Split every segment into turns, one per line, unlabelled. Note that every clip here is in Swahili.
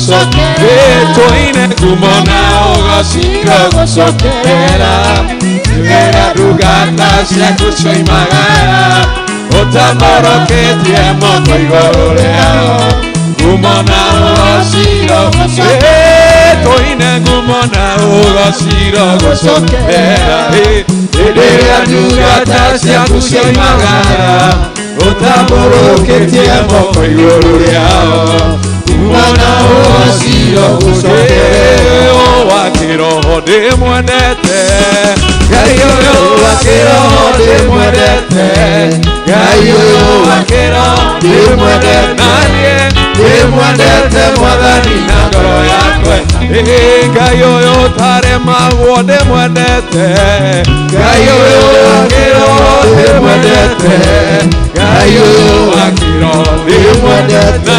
gusokera toine kumona ogashira gusokera Vera dugata cia kuchoimagara otamoroketie moko iguru riao kumona ogashira gusokera toine kumona ogashira gusokera Vera dugata cia kuchoimagara otamoroketie moko iguru riao kumona ogashira gusokera o wakiroho ndimwendete Gayo wakiroho ndimwendete Gayo wakiroho ndimwendete ndimwendete mwathani na ngoro yakwa Gayo utaremagwo ndimwendete Gayo wakiroho ndimwendete Gayo wakiroho ndimwendete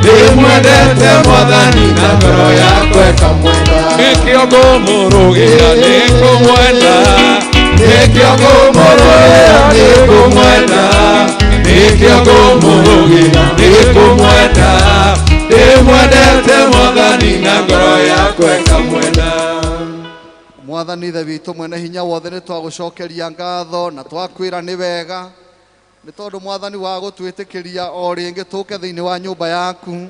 ndimwendete mwathani na ngoro yakwa ikamwenda Nikio ngumurugira nikumwenda Nikio ngumurugira nikumwenda Nikio ngumurugira nikumwenda Ndimwendete mwathani na ngoro yakwa ikamwenda Mwathani ithe witũ mwene hinya wothe nĩ twagucokeria ngatho na twakwĩra nĩ wega nĩ tondũ mwathani wa gũtwĩtĩkĩria o rĩngĩ tũke thĩinĩ wa nyũmba yaku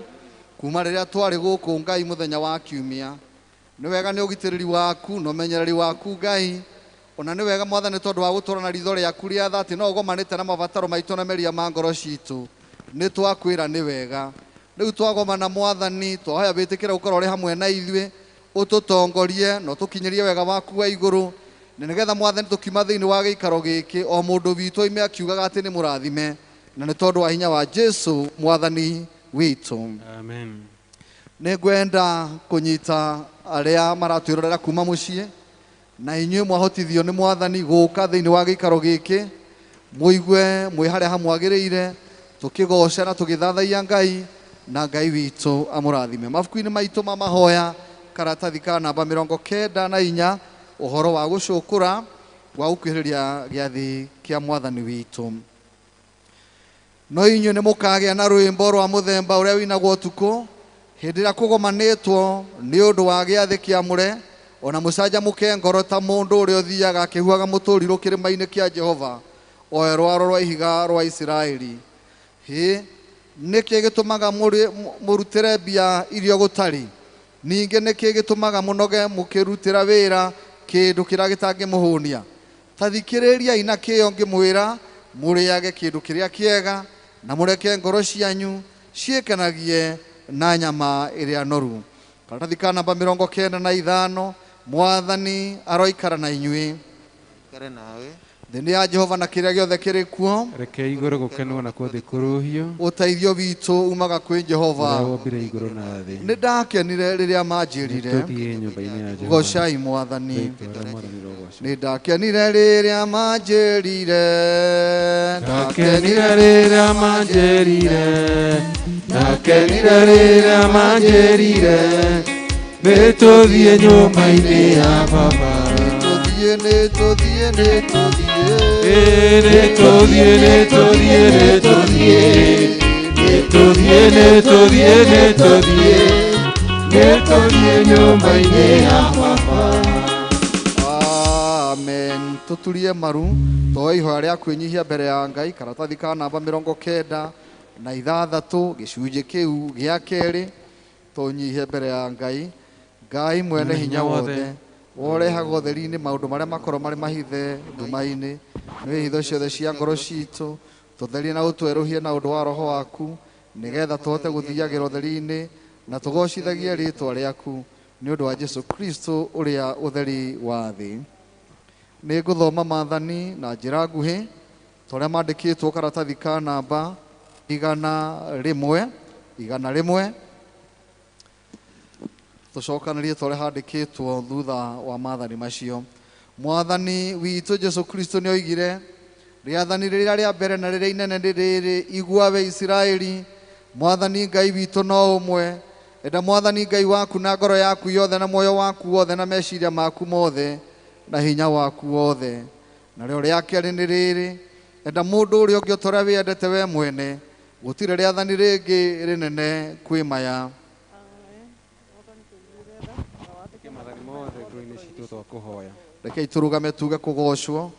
kuma rĩrĩa twarĩ gũkũ Ngai mũthenya wa kiumia nĩ wega nĩ ũgitĩrĩri waku na ũmenyereri waku Ngai ona nĩ wega mwathani tondũ wa gũtũrana ritho rĩaku rĩa tha atĩ no ũgomanĩte na mabataro maitũ na meria ma ngoro citũ nĩ twakwĩra nĩ wega rĩu twagomana mwathani twahoya wĩtĩkĩre gũkorwo ũrĩ hamwe na ithuĩ ũtũtongorie na ũtũkinyĩrie wega waku wa igũrũ na nĩgetha mwathani tũkiuma thĩinĩ wa gĩikaro gĩkĩ o mũndũ witũ oime akiugaga atĩ nĩ mũrathime na nĩ tondũ wa hinya wa Jesu mwathani witũ amen nĩ ngwenda kũnyita arĩa maratwĩrorera kuma mũciĩ na inyuĩ mwahotithio nĩ mwathani gũka thĩinĩ wa gĩikaro gĩkĩ mũigue mwĩ harĩa hamwagĩrĩire tũkĩgoca na tũgĩthathaia Ngai na Ngai witũ amũrathime mabuku-inĩ maitũ ma mahoya karatathi ka namba 94 ũhoro wa gũcũkũra wa gũkuhĩrĩria gĩathĩ kĩa mwathani witũ no inyuĩ nĩ mũkagĩa na rwĩmbo rwa mũthemba ũrĩa wĩnagwo ũtukũ hĩndĩ ĩrĩa kũgomanĩtwo nĩ ũndũ wa gĩathĩ kĩamũre ona mũcanjamũke ngoro ta mũndũ ũrĩa ũthiaga akĩhuaga mũtũrirũ kĩrĩma-inĩ kĩa Jehova oe rwaro rwa ihiga rwa Isiraeli nĩkĩ gĩtũmaga mũrutĩre mbia irio gũtarĩ ningĩ nĩkĩ gĩtũmaga mũnoge mũkĩrutĩra wĩra kĩndũ kĩrĩa gĩtangĩmũhũnia ta thikĩrĩriai na kĩyo ngĩmwĩra mũrĩage kĩndũ kĩrĩa kĩega na mũreke ngoro cianyu ciĩkenagie na nyama ĩrĩa noru karatathi ka namba 95 mwathani aroikara na inyuĩ thĩinĩ ya Jehova na kĩrĩa gĩothe kĩrĩ kuo
reke igũrũ gũkenwo na kũthĩ kũrũhio
ũteithio witũ umaga kwĩ Jehova nĩ ndakenire rĩrĩa manjĩrire gocai mwathani nĩ ndakenire rĩrĩa manjĩrire
ndakenire rĩrĩa manjĩrire ndakenire rĩrĩa manjĩrire nĩtũthiĩ nyũmba-inĩ ya baba
Amen. Tutulie maru toe ihoya rĩa kwĩnyihia mbere ya Ngai karatathi ka namba 96 gĩcunjĩ kĩu gĩa kerĩ tũnyihie mbere ya Ngai Ngai mwene hinya wothe worehaga ũtheri-inĩ maũndũ marĩa makorwo marĩ mahithe nduma-inĩ nĩ hitho ciothe cia ngoro citũ tũtherie na ũtwerũhie na ũndũ wa roho waku nĩgetha tũhote gũthiagĩra ũtheri-inĩ na tũgocithagie rĩĩtwa rĩaku nĩ ũndũ wa Jesu Kristo ũrĩa ũtheri wa thĩ nĩ ngũthoma maathani na njĩra nguhĩ tũrĩa mandĩkĩtwo karatathi ka namba 100 tucokanĩrie tũrĩa handĩkĩtwo thutha wa maathani macio mwathani witũ Jesu Kristo nĩ oigire rĩathani rĩrĩa rĩa mbere na rĩrĩa inene rĩrĩ igua we Isiraeli mwathani Ngai witũ no ũmwe enda mwathani Ngai waku na ngoro yaku yothe na moyo waku wothe na meciria maku mothe na hinya waku wothe na rĩo rĩa kerĩ nĩ rĩrĩ enda mũndũ ũrĩa ũngĩ ũtorĩa wĩendete we mwene gũtirĩ rĩathani rĩngĩ rĩnene kwĩ maya
twa kuhoya.
Rekei turugame tuge kugocwo.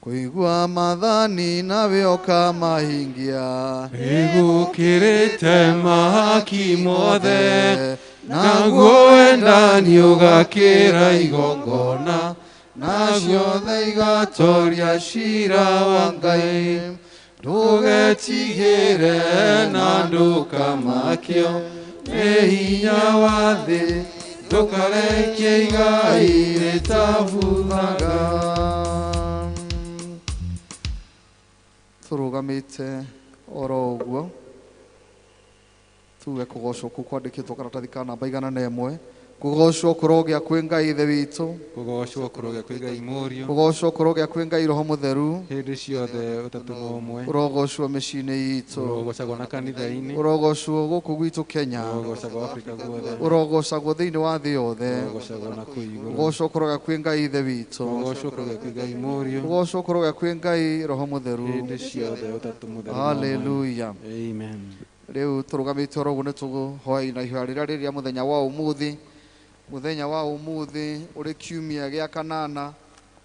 Kuigua mathani nawe ukamahingia,
Igukirite mahaki mothe, naguo wendani ugakira igongona, na ciothe igatoria cira wa Ngai. Ndugetigire na ndukamakio nĩ hinya wa thĩ, ndukarekie igai rĩtabuthaga.
Turugamite oro uguo tuge kugocwo ku kwandikitwo karatathi ka namba 101. Kugocwo kurogia kwi Ngai ithe witũ,
kugocwo kurogia kwi Ngai Mũriũ,
kugocwo kurogia kwi Ngai Roho Mũtheru,
hĩndĩ ciothe ũtatũ na ũmwe,
urogocwo mĩciĩ-inĩ itũ,
urogocagwo na kanitha-inĩ,
urogocwo gũkũ gwitũ Kenya,
urogocagwo Afrika guothe,
urogocagwo thĩinĩ wa thĩ yothe,
urogocagwo na kũu igũrũ,
kugocwo kurogia kwi Ngai ithe witũ,
kugocwo kurogia kwi Ngai Mũriũ,
kugocwo kurogia kwi Ngai Roho Mũtheru,
hĩndĩ ciothe ũtatũ mũtheru.
Hallelujah.
Amen.
Riu turugamite oro uguo nituhoya na ihoya rĩrĩa rĩrĩa muthenya wa umuthi, muthenya wa umuthi uri kiumia gĩa kanana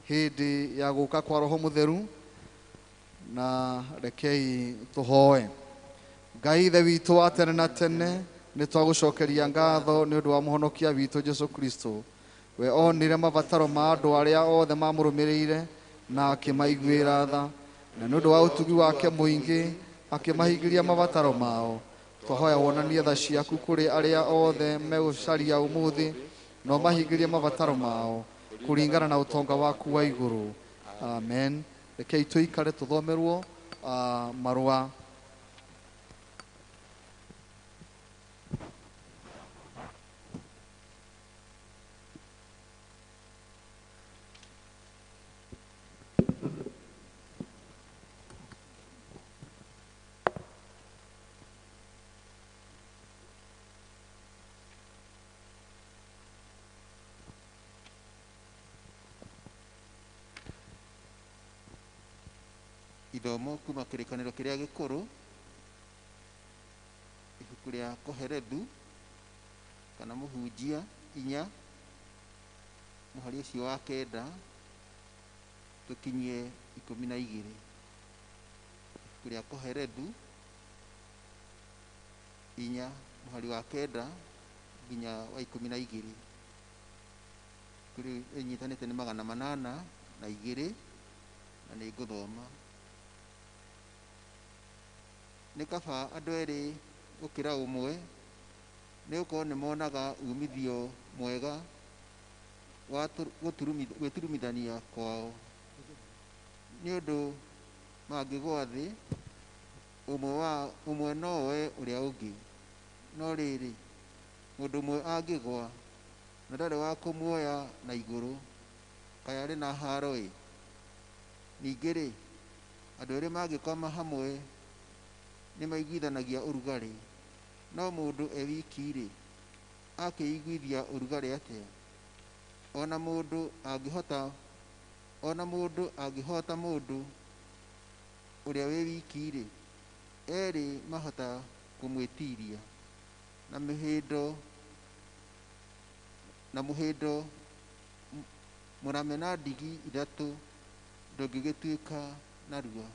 hindi ya guka kwa Roho Mũtheru, na rekei tuhoe. Ngai ithe witũ wa tene na tene, nĩ twagucokeria ngatho nĩ ũndũ wa mũhonokia witũ Jesu Kristo. We onire mabataro ma andũ arĩa othe mamũrũmĩrĩire na akĩmaiguĩra tha, na nĩ ũndũ wa ũtugi wake mũingĩ akĩmahingĩria mabataro mao. Twahoya wonanie tha ciaku kũrĩ arĩa othe megũcaria ũmũthĩ, no mahingĩrie mabataro mao kũringana na ũtonga waku wa igũrũ. Amen. Rekei tũikare tũthomerwo marũa.
Ithomo kuma kĩrĩkanĩro kĩrĩa gĩkũrũ, ibuku rĩa Koherethu kana mũhunjia 4 mũhari ũcio wa 9 tũkinyie 12. Ibuku rĩa Koherethu 4 mũhari wa 9 nginya wa 12. Kuri inyitanĩte nĩ 802 na nĩ ngũthoma. Nĩ kaba andũ erĩ gũkĩra ũmwe, nĩ gũkorwo nĩ monaga umithio mwega wa gwĩturumithania kwao. Nĩ ũndũ mangĩgwa thĩ, ũmwe no oe ũrĩa ũngĩ, no rĩrĩ mũndũ ũmwe angĩgwa na ndarĩ wa kũmuoya na igũrũ, kaĩ arĩ na haro-ĩ. Ningĩ-rĩ, andũ erĩ mangĩkoma hamwe nĩ maiguithanagia ũrugarĩ, no mũndũ e wiki-rĩ akĩiguithia ũrugarĩ atĩa? Ona mũndũ angĩhota mũndũ ũrĩa wĩ wiki-rĩ, erĩ mahota kũmwĩtiria, na mũhĩndo mũrame na ndigi 3 ndũngĩgĩtuĩka narua.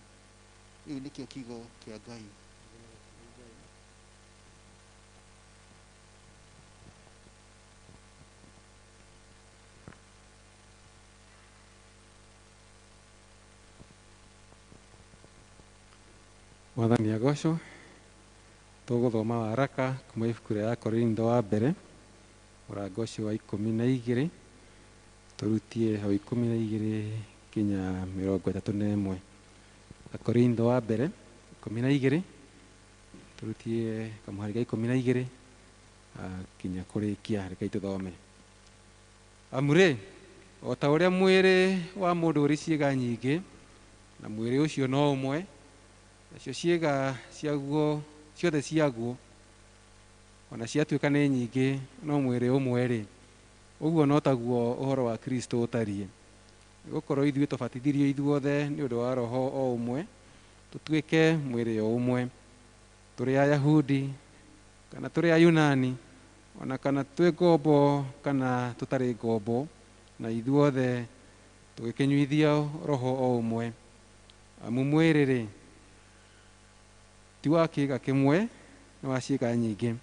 Rĩu nĩkĩo kiugo kĩa Ngai.
Mwathani agocwo. Tũgũthoma waraka kuma ibuku rĩa Korintho wa mbere mũrango ũcio wa 12 tũrutie ho 12 kinya 31. Korintho wa mbere 12 turutie kamuhari ga 12 kinya kũrĩkia. Rekei tũthome. Amure, o ta ũrĩa mwĩrĩ wa mũndũ ũrĩ ciĩga nyingĩ, na mwĩrĩ ũcio no ũmwe, nacio ciĩga ciothe ciaguo ona ciatuĩka nĩ nyingĩ no mwĩrĩ ũmwe-rĩ, ũguo no taguo ũhoro wa Kristo ũtariĩ. Gũkorwo ithuĩ tũbatithirio ithuothe nĩ ũndũ wa roho o ũmwe, tũtuĩke mwĩrĩ o ũmwe, tũrĩ Ayahudi kana tũrĩ Ayunani, ona kana twĩ ngombo kana tũtarĩ ngombo, na ithuothe tũgĩkĩnyuithia roho o ũmwe. Amu mwĩrĩ-rĩ ti wa kĩĩga kĩmwe, nĩ wa ciĩga nyingĩ.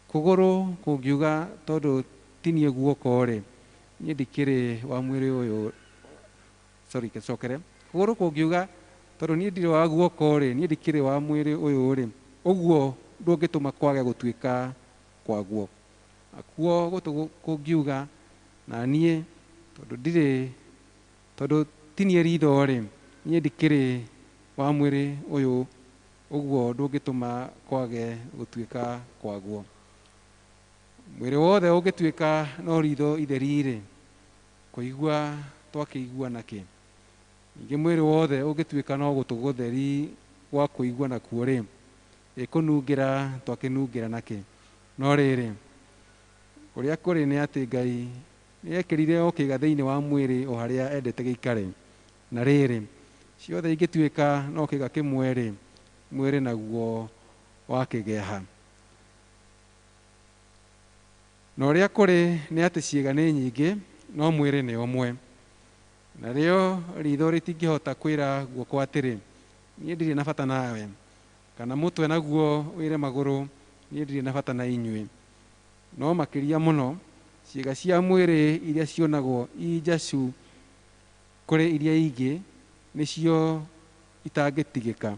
Kũgũrũ kũngiuga tondũ tinie guoko-rĩ, niĩ ndikĩrĩ wa mwĩrĩ ũyũ, kũgũrũ kũngiuga tondũ niĩ ndirĩ wa guoko-rĩ, niĩ ndikĩrĩ wa mwĩrĩ ũyũ-rĩ, ũguo ndũngĩtũma kwage gũtuĩka kwaguo. Akuo gũtũ kũngiuga na niĩ tondũ tinie ritho-rĩ, niĩ ndikĩrĩ wa mwĩrĩ ũyũ, ũguo ndũngĩtũma kwage gũtuĩka kwaguo. Mwĩrĩ wothe ũngĩtuĩka no ritho itheri-rĩ, kũigua twakĩigua nakĩ? Ningĩ mwĩrĩ wothe ũngĩtuĩka no gũtũ gũtheri gwa kũigua nakuo-rĩ, ĩkũnungĩra twakĩnungĩra nakĩ? No rĩrĩ, ũrĩa kũrĩ nĩ atĩ Ngai nĩekĩrire o kĩĩga thĩinĩ wa mwĩrĩ o harĩa endete gĩikare. Na rĩrĩ, ciothe ingĩtuĩka no kĩĩga kĩmwe-rĩ, mwĩrĩ naguo wakĩgeha. Na ũrĩa kũrĩ nĩ atĩ ciĩga nĩ nyingĩ, no mwĩrĩ nĩ ũmwe. Narĩo ritho rĩtingĩhota kwĩra guoko atĩrĩ, niĩ ndirĩ na bata nawe, kana mũtwe naguo wĩre magũrũ, niĩ ndirĩ na bata na inyuĩ. No makĩria mũno, ciĩga cia mwĩrĩ iria cionagwo injacu kũrĩ iria ingĩ nĩcio itangĩtigĩka.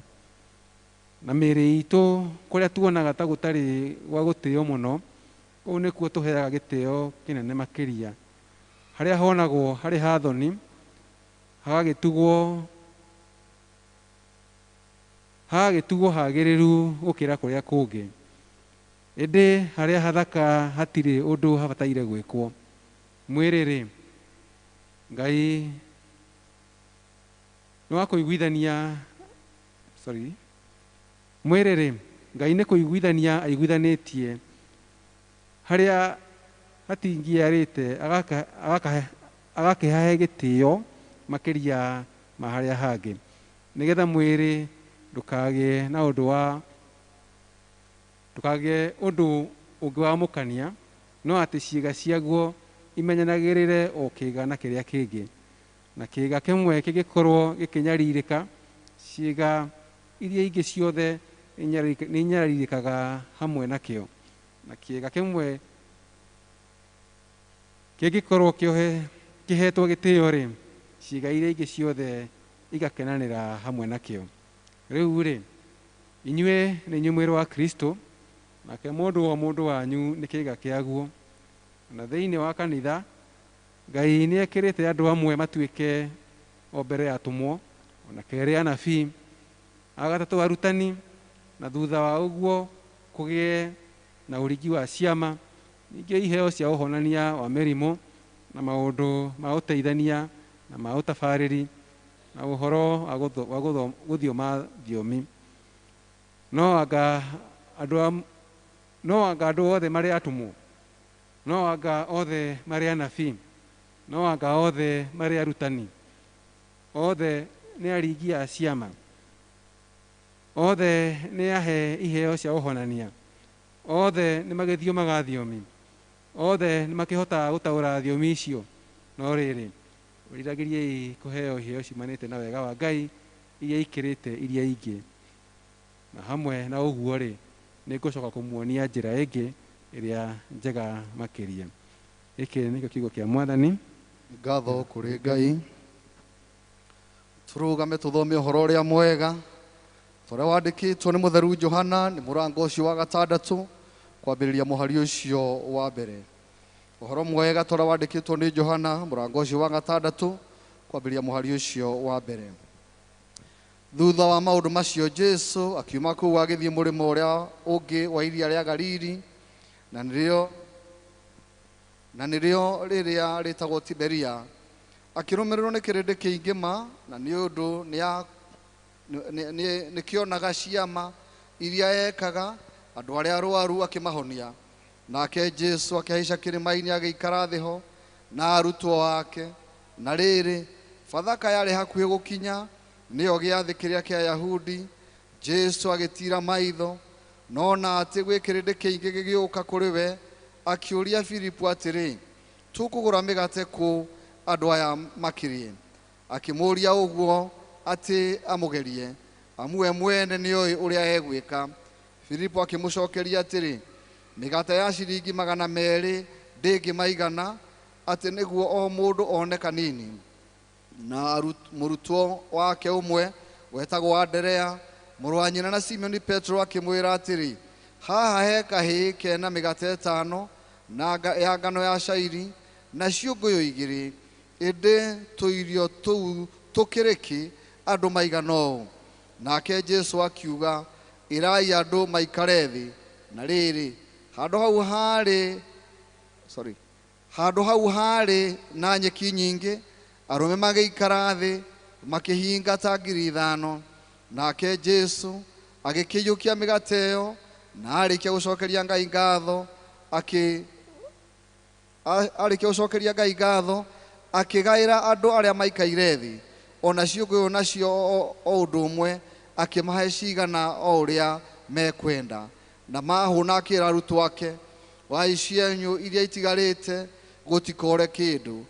Na mĩĩrĩ itũ kũrĩa tuonaga ta gũtarĩ gwa gũtĩo mũno, kũu nĩkuo tũheaga gĩtĩo kĩnene makĩria. Harĩa honagwo harĩ ha thoni, hagagĩtugwo hagĩrĩru gũkĩra kũrĩa kũngĩ. Ĩndĩ harĩa hathaka hatirĩ ũndũ habataire gwĩkwo. Mwĩrĩ-rĩ, Ngai nĩ wa kũiguithania, mwĩrĩ-rĩ, Ngai nĩ kũiguithania aiguithanĩtie, harĩa hatingĩarĩte agakĩhahe gĩtĩo makĩria ma harĩa hangĩ, nĩgetha mwĩrĩ ndũkagĩe ũndũ ũngĩ wa mũkania, no atĩ ciĩga ciaguo imenyanagĩrĩre o kĩĩga na kĩrĩa kĩngĩ. Na kĩĩga kĩmwe kĩngĩkorwo gĩkĩnyarirĩka, ciĩga iria ingĩ ciothe nĩ inyarirĩkaga hamwe nakĩo. Na kĩĩga kĩmwe kĩngĩkorwo kĩhetwo gĩtĩo-rĩ, ciĩga iria ingĩ ciothe igakenanĩra hamwe nakĩo. Rĩu-rĩ, inyuĩ nĩ inyuĩ mwĩrĩ wa Kristo, nake mũndũ o mũndũ wanyu nĩ kĩĩga kĩaguo. Na thĩinĩ wa kanitha, Ngai nĩ ekĩrĩte andũ amwe matuĩke o mbere atũmwo, ona kerĩ anabii, a gatatũ arutani, na thutha wa ũguo kũgĩe na ũrigi wa ciama, ningĩ iheo cia ũhonania wa mĩrimũ, na maũndũ ma ũteithania na ma ũtabarĩri, na ũhoro wa gũthioma thiomi. No anga andũ othe marĩ atũmwo, no anga othe marĩ anabii, no anga othe marĩ arutani, othe nĩ arigi a ciama, othe nĩ ahe iheo cia ũhonania, othe nĩ magĩthiomaga thiomi, othe nĩ makĩhotaga gũtaũra thiomi icio. No rĩrĩ, ũriragĩriei kũheo iheo ciumanĩte na wega wa Ngai iria ikĩrĩte iria ingĩ. Na hamwe na ũguo-rĩ, nĩ ngũcoka kũmuonia njĩra ĩngĩ ĩrĩa njega makĩria. Gĩkĩ nĩkĩo kiugo kĩa Mwathani.
Ngatho kũrĩ Ngai. Tũrũgame tũthome ũhoro ũrĩa mwega ũrĩa wandĩkĩtwo nĩ mũtheru Johana, nĩ mũrango ũcio wa 6 kwambĩrĩria mũhari ũcio wa mbere. Ũhoro mwega ũrĩa wandĩkĩtwo nĩ Johana, mũrango ũcio wa 6 kwambĩrĩria mũhari ũcio wa mbere. Thutha wa maũndũ macio Jesũ akiuma kũu agĩthiĩ mũrĩmo ũrĩa ũngĩ wa iria rĩa Galili, na nĩrĩo rĩrĩa rĩtagwo Tiberia. Akĩrũmĩrĩrwo nĩ kĩrĩndĩ kĩingĩ ma, na nĩ ũndũ nĩkĩonaga ciama iria ekaga, andũ arĩa arũaru akĩmahonia. Nake Jesũ akĩhaica kĩrĩma-inĩ agĩikara thĩ ho na arutwo ake. Na rĩrĩ, Bathaka yarĩ hakuhĩ gũkinya, nĩyo gĩathĩ kĩrĩa kĩa Ayahudi. Jesũ agĩtira maitho, nona atĩ gwĩ kĩrĩndĩ kĩingĩ gĩgĩũka kũrĩ we, akiuria Filipu atĩrĩ, tũkũgũra mĩgate kũ andũ aya makĩrie? Akĩmũria ũguo atĩ amũgerie, amu we mwene nĩoĩ ũrĩa egwĩka. Filipu akĩmũcokeria atĩrĩ, mĩgate ya ciringi 200 ndĩngĩmaigana atĩ nĩguo o mũndũ one kanini. Na mũrutwo wake ũmwe wetagwo Anderea, mũrũ wa nyina na Simoni Petro, akĩmwĩra atĩrĩ, haha he kahĩĩ kena mĩgate 5 na ya ngano ya cairi na ciũngũyũ 2, ĩndĩ tũirio tũu tũkĩrĩki andũ maigana ũũ? Nake Jesu akiuga, ĩrai andũ maikare thĩ. Na rĩrĩ, handũ hau harĩ na nyeki nyingĩ, arũme magĩikara thĩ makĩhinga ta 5,000. Nake Jesu agĩkĩiyũkia mĩgate ĩyo, na arĩkia gũcokeria Ngai ngatho, akĩgaĩra andũ arĩa maikaire thĩ, ona ciũngũyũ nacio o ũndũ ũmwe, akĩmahe cigana o ũrĩa mekwenda. Na mahũna akĩra arutwo ake, wai cienyũ iria itigarĩte gũtikore kĩndũ.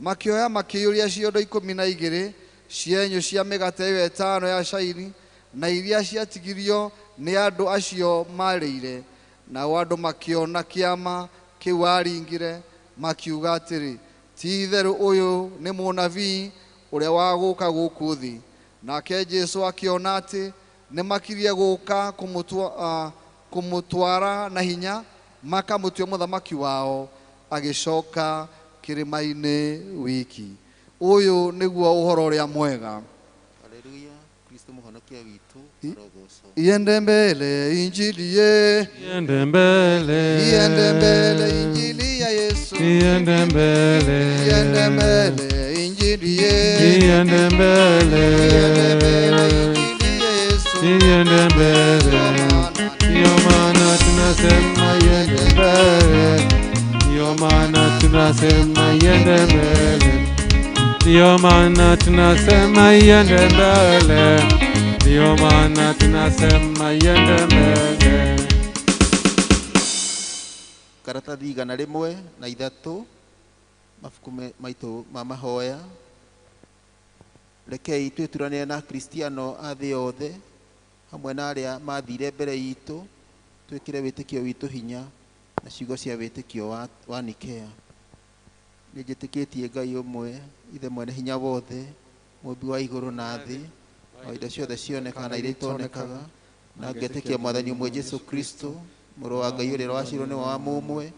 Makĩoya makĩiyũria ciondo 12 cienyũ cia mĩgate ĩyo 5 ya cairi, na iria ciatigirio nĩ andũ acio marĩire. Nao andũ makĩona kĩama kĩu aringire, makiuga atĩrĩ, ti-itherũ ũyũ nĩ mũnabii ũrĩa wagũka gũkũ thĩ. Nake Jesu akĩona atĩ nĩ makirie gũka kũmũtwara na hinya, makamũtua mũthamaki wao, agĩcoka kĩrĩma-inĩ wiki. Ũyũ nĩguo ũhoro ũrĩa mwega.
Haleluya. Kristo mũhonokia witũ arogocwo.
Iende mbele injili ye,
Iende mbele,
iende mbele injili ya Yesu,
iende mbele,
iende mbele injili ye,
iende mbele,
iende mbele injili ya Yesu,
iende mbele. Ndio maana tunasema iende mbele, ndio maana tunasema iende mbele, ndio maana tunasema iende mbele, ndio maana tunasema iende mbele.
Karatathi 103 mabuku maitũ ma mahoya. Rekei twĩturanĩre na Kristiano a thĩ yothe, hamwe na arĩa mathire mbere itũ, twĩkĩre wĩtĩkio witũ hinya na ciugo cia wĩtĩkio wa Nikea. Nĩnjĩtĩkĩtie Ngai ũmwe, ithe mwene hinya wothe, mũmbi wa igũrũ na thĩ, wa indo ciothe cionekaga na iria itonekaga, na ngetĩkia Mwathani ũmwe Jesu Kristo, mũrũ wa Ngai ũrĩa wacirwo nĩ wa mũmwe,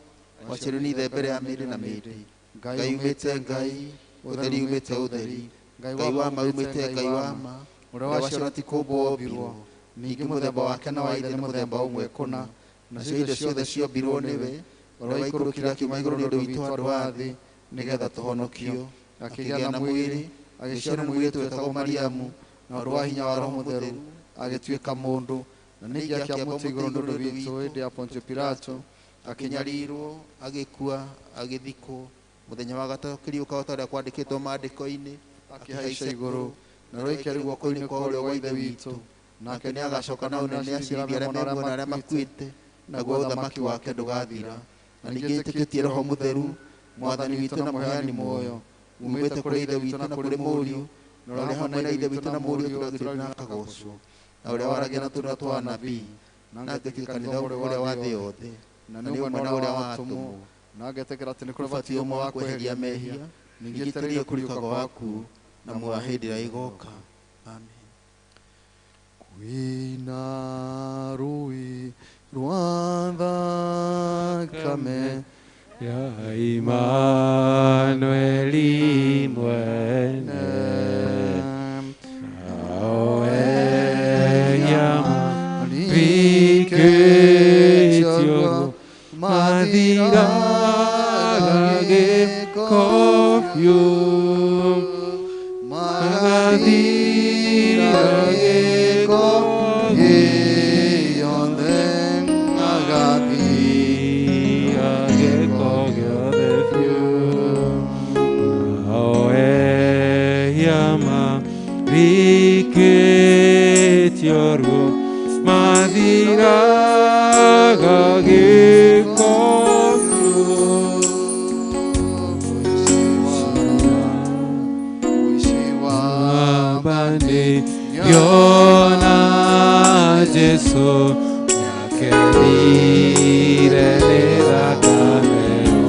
wacirwo nĩ ithe mbere ya mĩndĩ na mĩndĩ. Ngai umĩte Ngai, ũtheri umĩte ũtheri, Ngai wa ma umĩte Ngai wa ma, ũrĩa wacirwo ti kũmbwo ombirwo, ningĩ mũthemba wake na wa ithe nĩ mũthemba ũmwe kũna, nacio indo ciothe ciombirwo nĩwe, ũrĩa waikũrũkire akiuma igũrũ nĩ ũndũ witũ andũ a thĩ, nĩgetha tũhonokio. Akĩgĩa na mwĩrĩ, agĩciarwo nĩ mũirĩtu wetagwo Mariamu, na ũndũ wa hinya wa Roho Mũtheru agĩtuĩka mũndũ, na ningĩ akĩamũtĩ igũrũ nĩ ũndũ witũ hĩndĩ ya Pontio Pilato, akĩnyarirwo, agĩkua, agĩthikwo, mũthenya wa gatatũ akĩriũka o ta ũrĩa kwandĩkĩtwo maandĩko-inĩ, akĩhaica igũrũ, na roikĩa rĩu guoko-inĩ kwa ũrĩo wa ithe witũ. Nake nĩ agacoka na ũnene aciirithie arĩa me muoyo na arĩa makuĩte, naguo ũthamaki wake ndũgathira. Na ningĩ njĩtĩkĩtie Roho Mũtheru, Mwathani witũ na mũheani muoyo, umĩte kũrĩ ithe witũ na kũrĩ mũriũ, na ũrĩa hamwe na ithe witũ na mũriũ tũragĩrĩrio na akagocwo, na ũrĩa waragia na tũnua twa anabii, na ngetĩkia kanitha ũrĩa wa thĩ yothe, na nĩ ũmwe na ũrĩa watũmwo, na ngetĩkĩra atĩ nĩ kũrĩ ũbatithio ũmwe wa kweheria mehia, ningĩ etereire kũriũka gwa akuũ na muoyo wa hĩndĩ ĩrĩa ĩgoka. Amen. Kwĩna rũĩ rwa thakame
ya Imanueli mwene, nawe yamarikĩtio mathira gĩko biũ, mathira gĩko gĩothe, magathira gĩko gĩothe biũ, nawe yamarikĩtio mathiraga gĩko biũ,
nire nĩthakame-o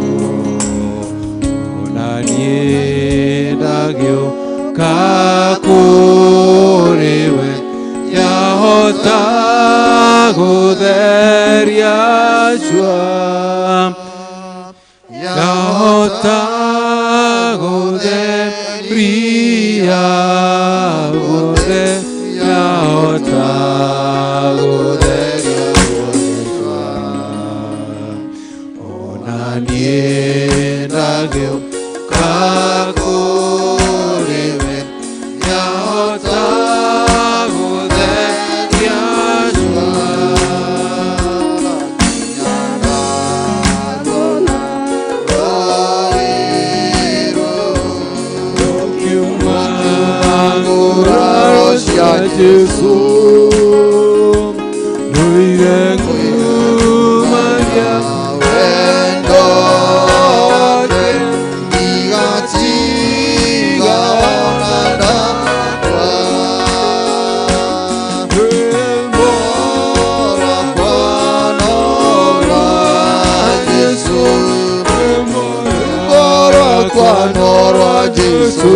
ona niĩ ndagĩũka kũrĩ we yahota gũtheria cua yahota gũtheria guothe yahota gũtheria guothe cua ona niĩ ndagĩũka kũrĩ we yahota gũtheria cua Jesu noire ngumagia wendo wake ndigatiga ona ndakwa mora kwa nora Jesu mora kwa nora Jesu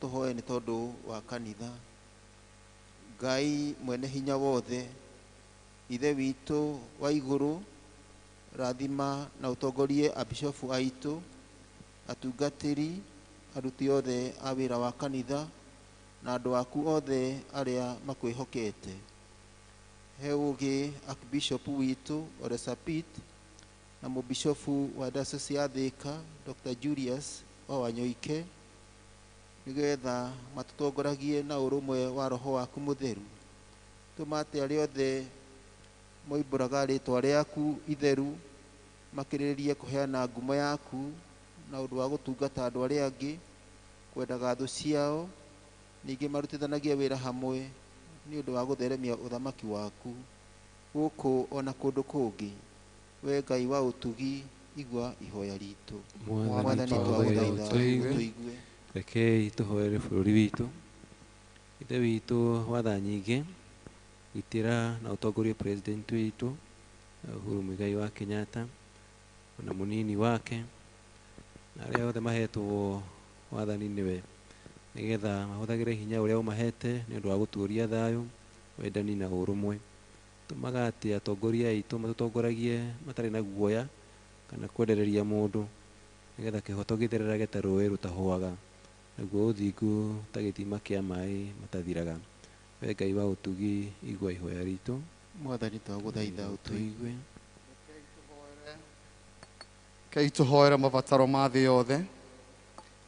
tuhoe ni tondu wa kanitha Ngai mwene hinya wothe ithe witu wa iguru rathima na utongorie abishofu aitu atungatiri aruti othe a wira wa kanitha na andu aku othe aria makwihokete he ugi akbishopu witu Oresapit na mubishofu wa Diocese ya Thika Dr. Julius wa Wanyoike nigetha matutongoragie na urumwe wa roho waku mutheru tumate ari othe moimburaga ritwa riaku itheru makiririe kuheana ngumo yaku na undu wa gutungata andu aria angi kwendaga thu ciao ningi marutithanagie wira hamwe ni undu wa gutheremia uthamaki waku guku ona kundu kungi we Ngai wa utugi igwa ihoya ritu mwathani twaguthaitha tuigue
rekei tuhoere bũrũri witũ ithe witũ watha nyingĩ gitira na utongoria president wetu Uhuru Muigai wa Kenyatta na munini wake na aria othe mahetwo wathani niwe nigetha mahuthagire hinya uria umahete ni undu wa guturia thayu wendani na urumwe tumaga ati atongoria aitu matutongoragie matari na guoya kana kwendereria mundu nigetha kihoto githererage ta rũĩ rũtahuaga naguo uthingu ta gĩthima kĩa maĩ matathiraga. We Ngai wa ũtugi igua ihoya ritũ,
Mwathani twagũthaitha ũtũigue.
Kei tũhoere mabataro ma thĩ yothe.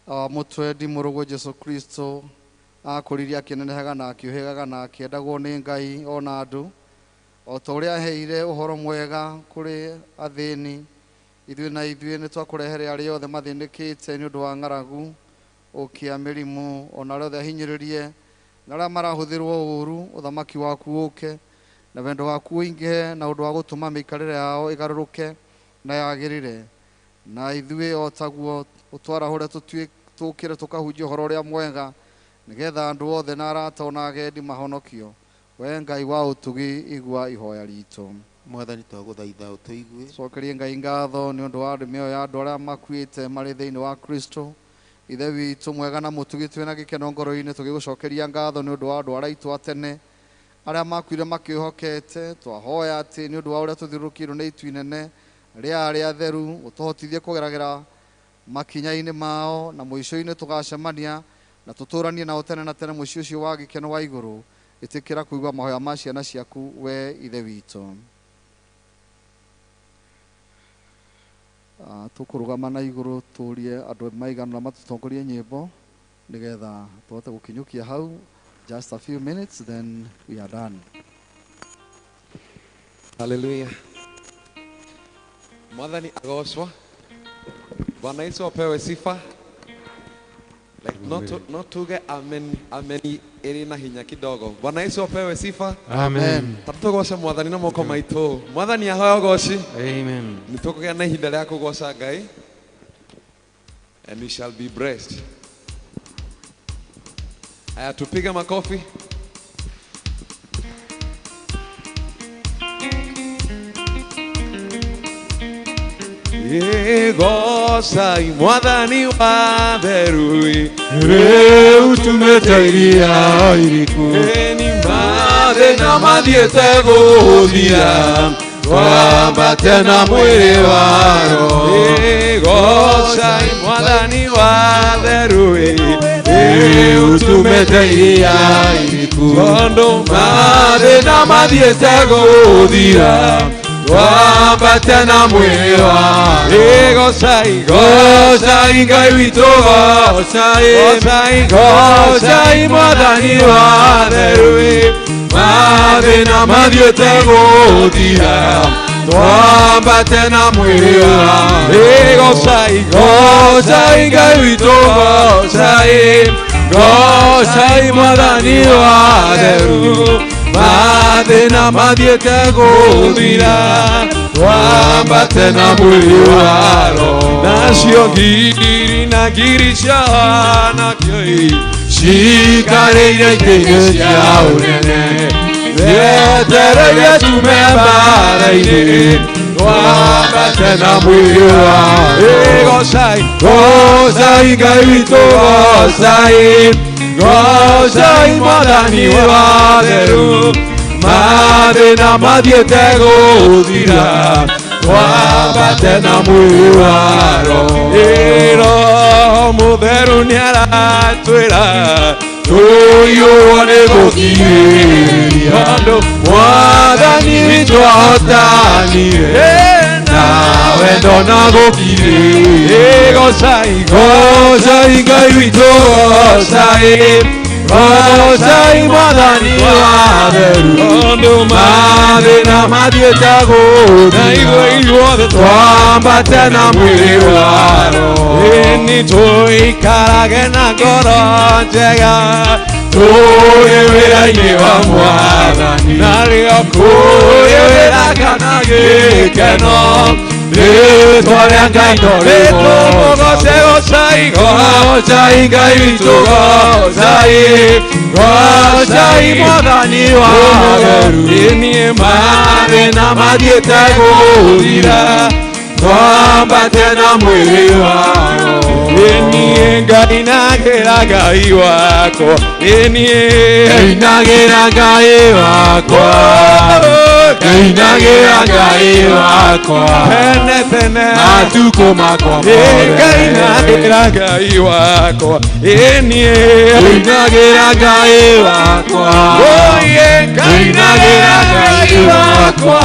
Mũtwendi mũrũgũ Jesu Kristo akũririe akĩnenehaga na akĩũhĩgaga na akĩendagwo nĩ Ngai ona andũ, o ta ũrĩa aheire ũhoro mwega kũrĩ athĩni. Ithuĩ na ithuĩ nĩ twakũrehere arĩa othe mathĩnĩkĩte nĩ ũndũ wa ng'aragu, ũkia, mĩrimũ, ona arĩa othe ahinyĩrĩrie na arĩa marahũthĩrwo ũũru. Ũthamaki waku ũke na wendo waku ũingĩhe na ũndũ wa gũtũma mĩikarĩre yao ĩgarũrũke na yagĩrĩre. Na ithuĩ o taguo ũtwarahũre tũkĩre tũkahunjia ũhoro ũrĩa mwega nĩgetha andũ othe na arata ona agendi mahonokio. We Ngai wa ũtugi igua ihoya ritũ.
Mwathani twagũthaitha ũtũigue.
Cokerie Ngai ngatho nĩ ũndũ wa mĩoyo ya andũ arĩa makuĩte marĩ thĩinĩ wa Kristo. Ithe witũ mwega na mũtugi twĩna gĩkeno ngoro-inĩ tũgĩgũcokeria ngatho nĩ ũndũ wa andũ arĩa aitũ a tene arĩa makuire makĩhokete. Twahoya atĩ nĩ ũndũ wa ũrĩa tũthiũrũrũkĩirwo nĩ itu inene rĩa arĩa atheru ũtũhotithie kũgeragĩra makinya-inĩ mao na mũico-inĩ tũgacemania na tũtũranie nao tene na tene mũciĩ ũcio wa gĩkeno wa igũrũ. Ĩtĩkĩra kũigua mahoya ma ciana ciaku we ithe witũ. Tũkũrũgama na igũrũ tũrie andũ maigana na matũtongorie nyĩmbo nĩgetha tũhote gũkinyũkia hau. Just a few minutes then we are done.
Hallelujah. Mwathani agocwa. Bwana Yesu apewe sifa. Like not tuge ameni iri na hinya kidogo. Bwana Yesu apewe sifa.
Amen.
Tatugoca Mwathani na moko maitũ. Mwathani ahoyo goci.
Amen.
Nitũkũgĩa na ihinda rĩa kũgoca Ngai. And we shall be blessed. Aya, tupige makofi. Gocai Mwathani wa therũ,
Rĩu tũmetairia iriku,
ni mathĩna mathiĩte gũthira,
twambate na mwĩrĩ wao.
Gocai Mwathani wa therũ,
Rĩu tũmetairia iriku,
tondũ mathĩna mathiĩte gũthira,
twambate na mwĩrĩ wao.
Gocai, gocai Ngai witũ, gocai, gocai, gocai Mwathani wa therũ,
mathĩna mathiĩte gũthira, twambate na mwĩrĩ wao.
Gocai,
Gocai Ngai witũ, gocai, gocai Mwathani wa therũ, mathĩna mathiĩte gũthira, twambate na mwĩrĩ wao.
nacio ngiri na ngiri cia anakio
cikarĩire itĩ-inĩ cia ũnene, wetereire tume mbara-inĩ, twambate na mwĩrĩ wao.
Gocai,
Gocai Ngai witũ, gocai, gocai Mwathani wa therũ, mathĩna mathiĩte gũthira, twambate na mwĩrĩ wao.
Roho Mũtheru nĩaratwĩra
tũiyũrwo nĩ gũthirĩria,
tondũ
Mwathani witũ ahotanire na wendo na gũkirĩrĩria.
Gocai,
Gocai Ngai witũ, gocai, gocai Mwathani wa therũ,
tondũ
mathĩna mathiĩte
na
gũthira,
igũĩ inyuothe
twambate na mwĩrĩ wao.
Ĩni tũikarage na ngoro njega,
tũrĩ wĩra-inĩ wa Mwathani,
na rĩo
tũrĩ wĩra kana gĩkeno, rĩĩtwa rĩa Ngai no
rĩtũmũgoce. Gocai,
gocai Ngai witũ, gocai, gocai Mwathani wa therũ,
Enie mathina mathiĩte gũthira twambate na mwĩrĩ wao. Enie Ngai nagĩra Ngai wakwa. Enie Ngai nagĩra Ngai wakwa. Ngai nagĩra Ngai wakwa. Tene tene matukũ makwa mothe. Ngai nagĩra Ngai wakwa. Enie Ngai nagĩra Ngai wakwa. Ngai nagĩra Ngai wakwa.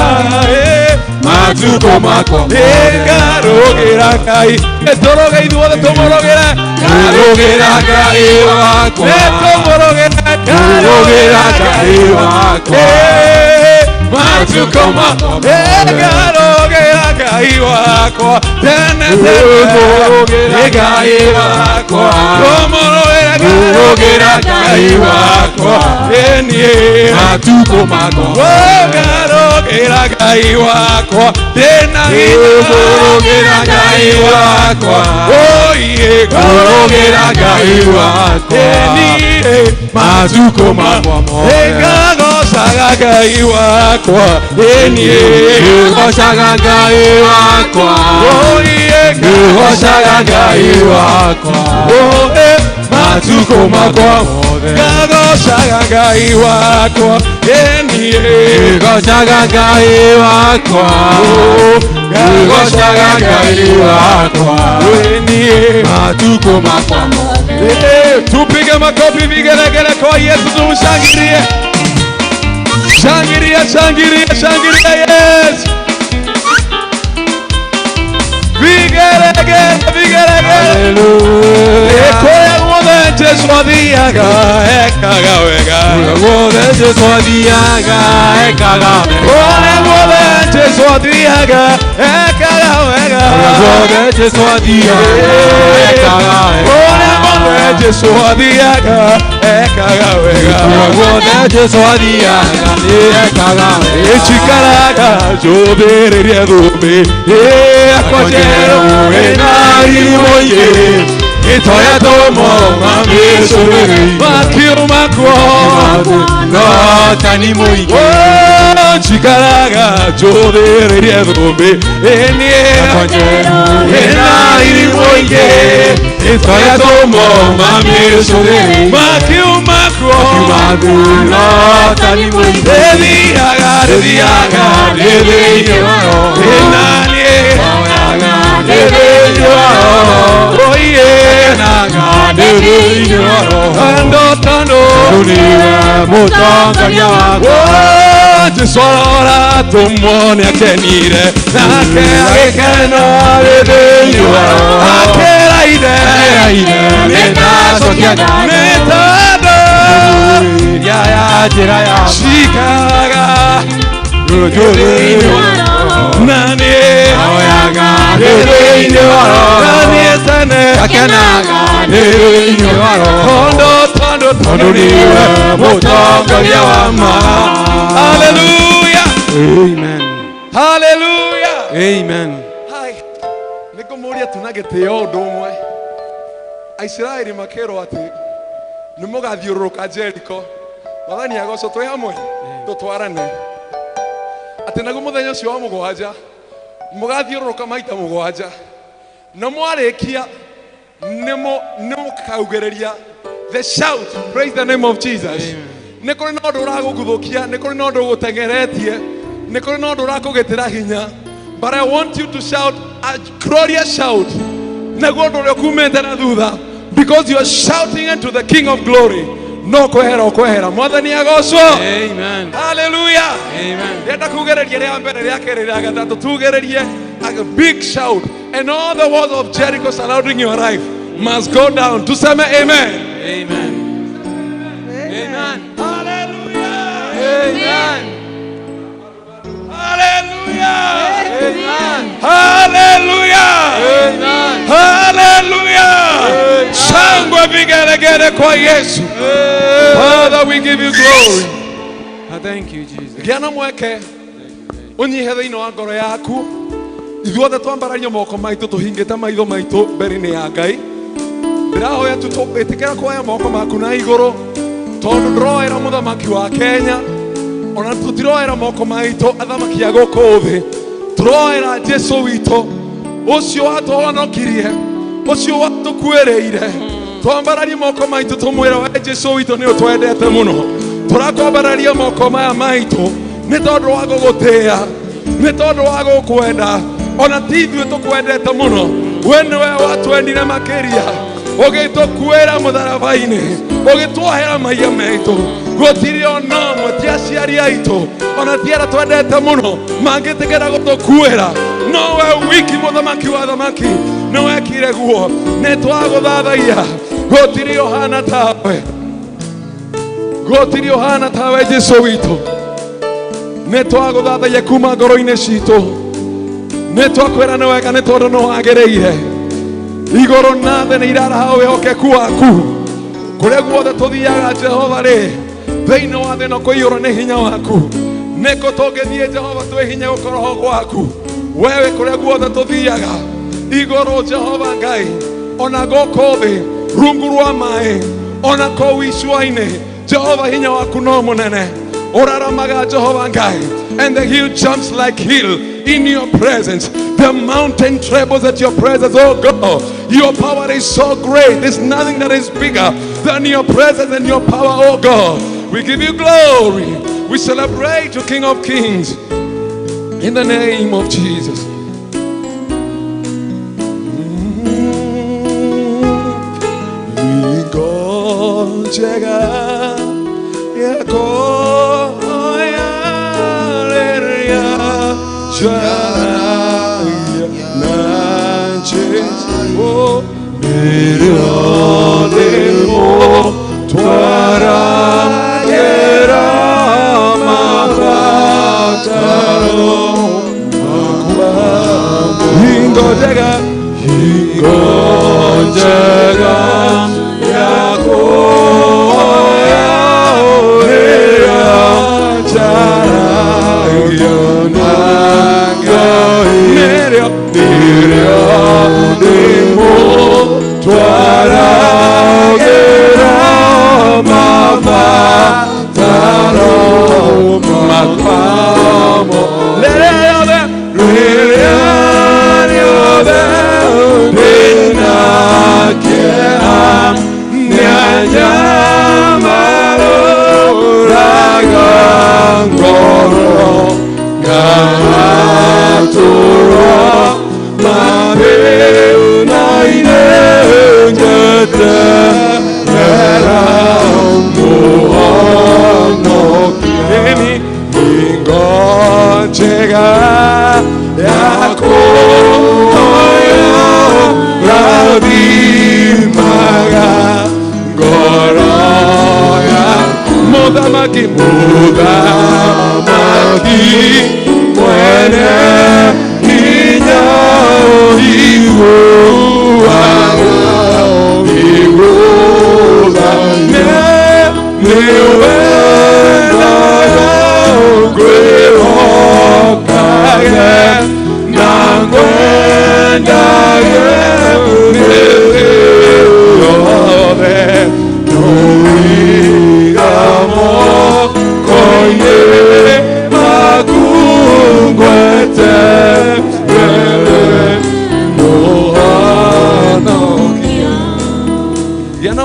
Matukũ makwa mothe. Ngarũgĩra Ngai. Nĩtũrũge ithuothe tũmũrũgĩre. Ngarũgĩra Ngai wakwa. Nĩtũmũrũgĩre. Ngarũgĩra Ngai wakwa. Matukũ makwa mothe. Ngarũgĩra Ngai wakwa. Tene tene Ngai wakwa. Tũmũrũgĩre. Ngarũgĩra Ngai wakwa. Enie matukũ makwa mothe. Ngarũgĩra Ngai wakwa. Tena ngarũgĩra Ngai wakwa. Oye ngarũgĩra Ngai wakwa. Matukũ makwa mothe. Ngagocaga Ngai wakwa. Enie ngagocaga Ngai wakwa. Oye ngagocaga Ngai wakwa. Matukũ makwa mothe. Ngagocaga Ngai wakwa. Enie ngagocaga Ngai wakwa. Ngagocaga Ngai wakwa. Enie matukũ makwa mothe. Tupige makofi vigelegele kwa Yesu, tumshangilie. Shangilia, shangilia, shangilia Yesu. Vigelegele, vigelegele. Hallelujah. Ekoya ngode Jesu athiaga ekaga wega. Ngode Jesu athiaga ekaga wega. Ole ngode Jesu athiaga ekaga wega. Ngode Jesu athiaga ekaga wega. Ole ngode Jesu athiaga ekaga wega. Ngode Jesu athiaga ekaga wega. Echikaraga jobereria thumbi. Akwajero enari moye. Itoya tomo mamisuri. Makiu makwo no tani moye. Chikaraga jobereria thumbi. Akwajero enari moye. Itoya tomo mamisuri. Makiu makwo no tani moye. Dediaga enani Jesora tumone akenire nakera ekeno redeyuaro akera ide netasokiaga netado ya jiraya shikaga nani oyaga redeyuaro nani esane akenaga redeyuaro tondo niwe mutongoria wa maga. Hallelujah.
Amen.
Hallelujah.
Amen.
Hai. Niko muria tunagitio undu umwe. Aisraeli makero ati nimugathiururuka Jericho. Wathani agoco twi hamwe tutwarane. Ati naguo muthenya ucio wa mugwanja mugathiururuka maita mugwanja. Na mwarikia nimukaugereria the shout, praise the name of Jesus. Nikuri no nduraguguthukia, nikuri no ndugutengeretie, nikuri no ndurakugetira hinya. But I want you to shout a glorious shout. Naguo ndurio kumete na thutha, because you are shouting into the King of Glory. No kwehera mwathani agocwo.
Amen.
Hallelujah.
Amen.
Yenda kugereria ria mbere ria keri ria gatatu tugererie a big shout, and all the walls of Jericho surrounding your life must go down. Tuseme amen.
Amen.
Amen. Hallelujah. Amen. Hallelujah.
Amen.
Hallelujah.
Amen.
Hallelujah. Shangwe vigelegele kwa Yesu. Father, we give you glory.
I thank you, Jesus.
Giana mweke unyihe thiini wa ngoro yaku. Ithuothe twambararia moko maitu tuhingite maitho maitu mbere-ini ya Ngai. Ndirahoya tutikira kuoya moko maku na iguru tondu ndiroera muthamaki wa Kenya ona tutiroera moko maito athamaki agoko thi turoera Jesu wito ucio atohonokirie ucio watukuereire twambararie moko maito tumwira wa Jesu wito ni utwendete muno turakwambararia moko maya maito ni tondu wa gugutia ni tondu wa gukwenda ona tithwe tukwendete muno we niwe watwendire makiria ugitukuira mutharabaini ugitwohera maiya maitu gutiri ona mwe aciari aitu ona tiara twendete muno mangitigera gutukuira no we wiki muthamaki wa thamaki no wekire guo ni twaguthathaia gutiri ohana tawe Jesu witu ni twaguthathaia kuma ngoro-ini citu ni twakwira ni wega ni tondu no wagereire igoro na thĩ nĩ iraraha wĩhokeku waku kũrĩa guothe tũthiaga Jehova rĩ thĩinĩ wa thĩ ĩno kũiyũrwo nĩ hinya waku nĩkũ tũngĩthiĩ Jehova twĩ hinya gũkorwo gwaku wewe kũrĩa guothe tũthiaga igũrũ Jehova Ngai ona gũkũ thĩ rungu rwa maĩ ona kũu icua-inĩ Jehova hinya waku no mũnene ũraramaga Jehova Ngai and the hill jumps like hill in your presence. The mountain trembles at your presence, oh God. Your power is so great. There's nothing that is bigger than your presence and your power, oh God. We give you glory. We celebrate you, King of Kings. In the name of Jesus.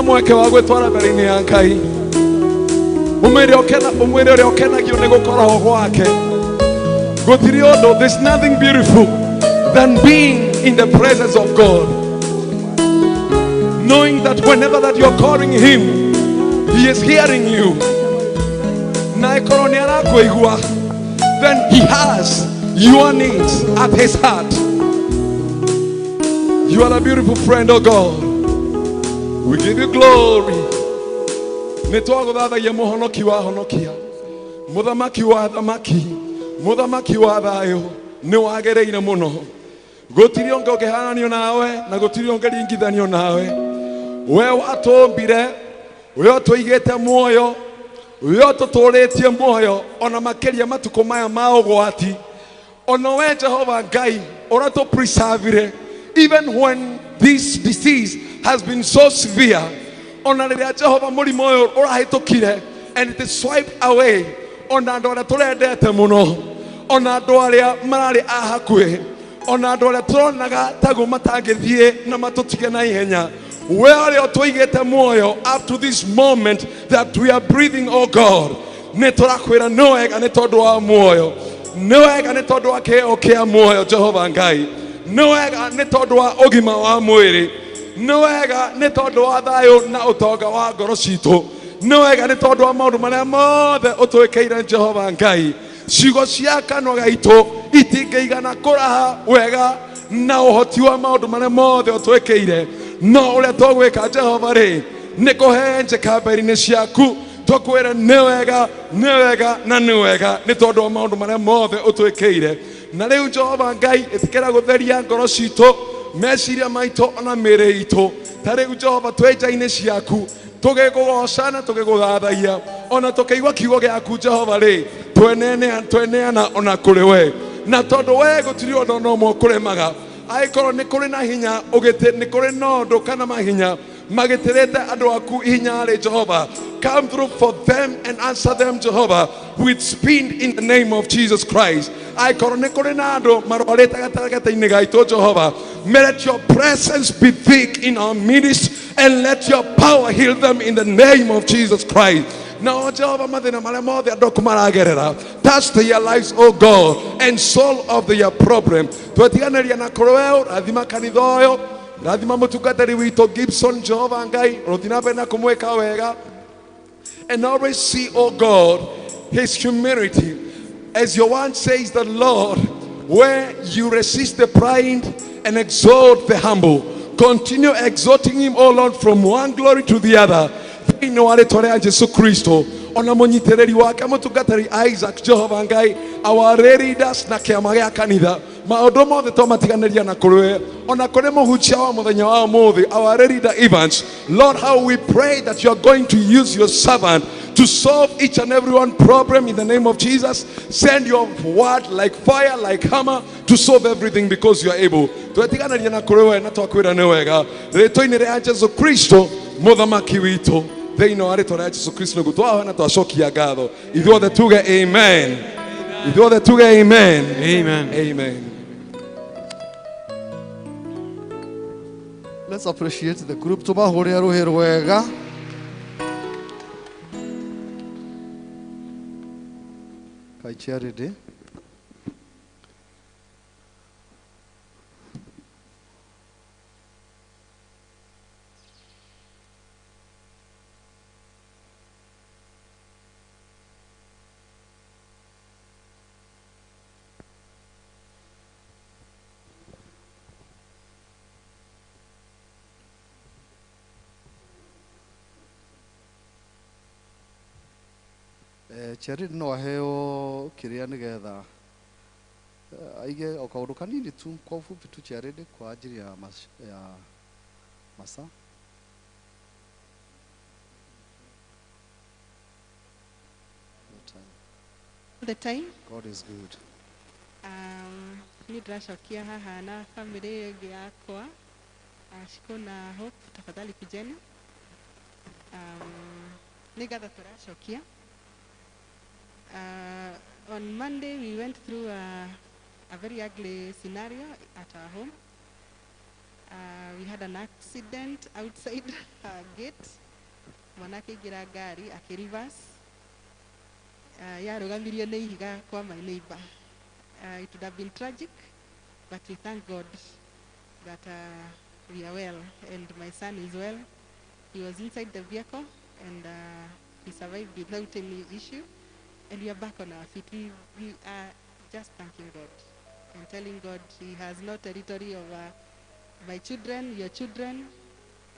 Mweke wa gwĩtwara mbere-inĩ ya Ngai umwĩre ũrĩa ũkenagio nĩ gũkorwo gwake gũtirĩ ũndũ. There's nothing beautiful than being in the presence of God, knowing that whenever that you're calling him he is hearing you na ĩkorwo nĩ arakũigua then he has your needs at his heart. You are a beautiful friend, oh God. We give you glory. Nitwaguthathagia muhonoki wa honokia, muthamaki wa thamaki, muthamaki wa thayo, ni wagereire muno. Gutiri onge ũngĩhananio nawe na gutiri onge ringithanio nawe. We watumbire, we ũtũigĩte muoyo, we ũtũtũrĩtie muoyo ona makĩria matuko maya ma ũgwati. Ona we Jehova Ngai ũratũ preserve even when this disease has been so severe. Ona rĩrĩa Jehova mũrimũ ũyũ ũrahĩtũkire and it is swiped away, ona andũ arĩa tũrendete mũno, ona andũ arĩa mararĩ a hakuhĩ, ona andũ arĩa tũronaga taguo matangĩthiĩ na matũtige na ihenya. We arĩa tũigĩte muoyo up to this moment that we are breathing, oh God, nĩ tũrakwĩra nĩ wega nĩ tondũ wa muoyo, nĩ wega nĩ tondũ wa kĩheo kĩa muoyo Jehova Ngai, nĩ wega nĩ tondũ wa ũgima wa mwĩrĩ, nĩ wega nĩ tondũ wa thayũ na ũtonga wa ngoro citũ, nĩ wega nĩ tondũ wa maũndũ marĩa mothe ũtwĩkĩire Jehova Ngai. Ciugo cia kanua gaitũ itingĩigana kũraha wega na ũhoti wa maũndũ marĩa mothe ũtwĩkĩire, no ũrĩa tũgwĩka Jehova rĩ nĩ kũhenjeka mbere-inĩ ciaku, tũkwĩra nĩ wega, nĩ wega na nĩ wega nĩ tondũ wa maũndũ marĩa mothe ũtwĩkĩire. Na rĩu Jehova Ngai ĩtikĩra gũtheria ngoro citũ, meciria maitũ ona mĩĩrĩ itũ. Ta rĩu Jehova twĩ nja-inĩ ciaku tũgĩkũgoca na tũgĩgũthathaiya, ona tũkĩigua kiugo gĩaku Jehova rĩ tweneana ona kũrĩ we, na tondũ we gũtirĩ ũndũ ona ũmwe ũkũremaga. Angĩkorwo nĩ kũrĩ na hinya nĩ kũrĩ na ũndũ kana mahinya magĩtĩrĩte andũ aku hinya rĩ Jehova, come through for them and answer them Jehovah with speed in the name of Jesus Christ. Angĩkorwo nĩ kũrĩ na andũ marwarĩte gatagatĩ-inĩ gaitũ Jehova, let your presence be thick in our midst and let your power heal them in the name of Jesus Christ. Now Jehovah mathĩna marĩa mothe andũ aku maragerera, touch their lives oh God and solve of their problem. Twetiganĩria na kũrĩ we, rathima kanitha ũyũ, rathima mũtungatĩri witũ Gibson Jehova Ngai, rũthi na mbere na kũmwĩka wega, and always see oh God his humility, as your word says that Lord, where you resist the pride and exalt the humble, continue exalting him oh Lord from one glory to the other. Thĩinĩ wa rĩĩtwa rĩa Jesu Kristo, ona mũnyitĩrĩri wake mũtungatĩri Isaac Jehova Ngai, our leaders na kĩama gĩa kanitha, maũndũ mothe twamatiganĩria na kũrĩ we, ona kũrĩ mũhunjia wa mũthenya wa ũmũthĩ, our leader Evans, Lord, how we pray that you are going to use your servant to solve each and every one problem in the name of Jesus. Send your word like fire, like hammer to solve everything because you are able. Twetiganĩria na kũrĩ we na twakwĩra nĩ wega, rĩĩtwa-inĩ rĩa Jesu Kristo mũthamaki witũ, thĩinĩ wa rĩĩtwa rĩa Jesu Kristo nĩguo twahoya na twacokia ngatho. Ithuothe tuge amen. Ithuothe tuge amen.
Amen.
Amen.
Let's appreciate the group. Tubahũrĩre rũhĩ rwega. Kai Charity. Charity no aheo kĩrĩa nĩgetha aige o kaũndũ kanini tu kwa ufupi tu Charity kwa ajili ya masa.
The time
God is good.
Ni ndĩracokia haha na family ĩngĩ yakwa, Shiko na Hope, tafadhali kujeni. Ni gatha tũracokia. On Monday we went through a very ugly scenario at our home. We had an accident outside our gate. Mwanake gira gari akirivers. Yarugamirio na ihiga kwa my neighbor. It would have been tragic, but we thank God that we are well and my son is well. He was inside the vehicle and he survived without any issue. And we are back on our feet. We are just thanking God and telling God He has no territory over my children, your children,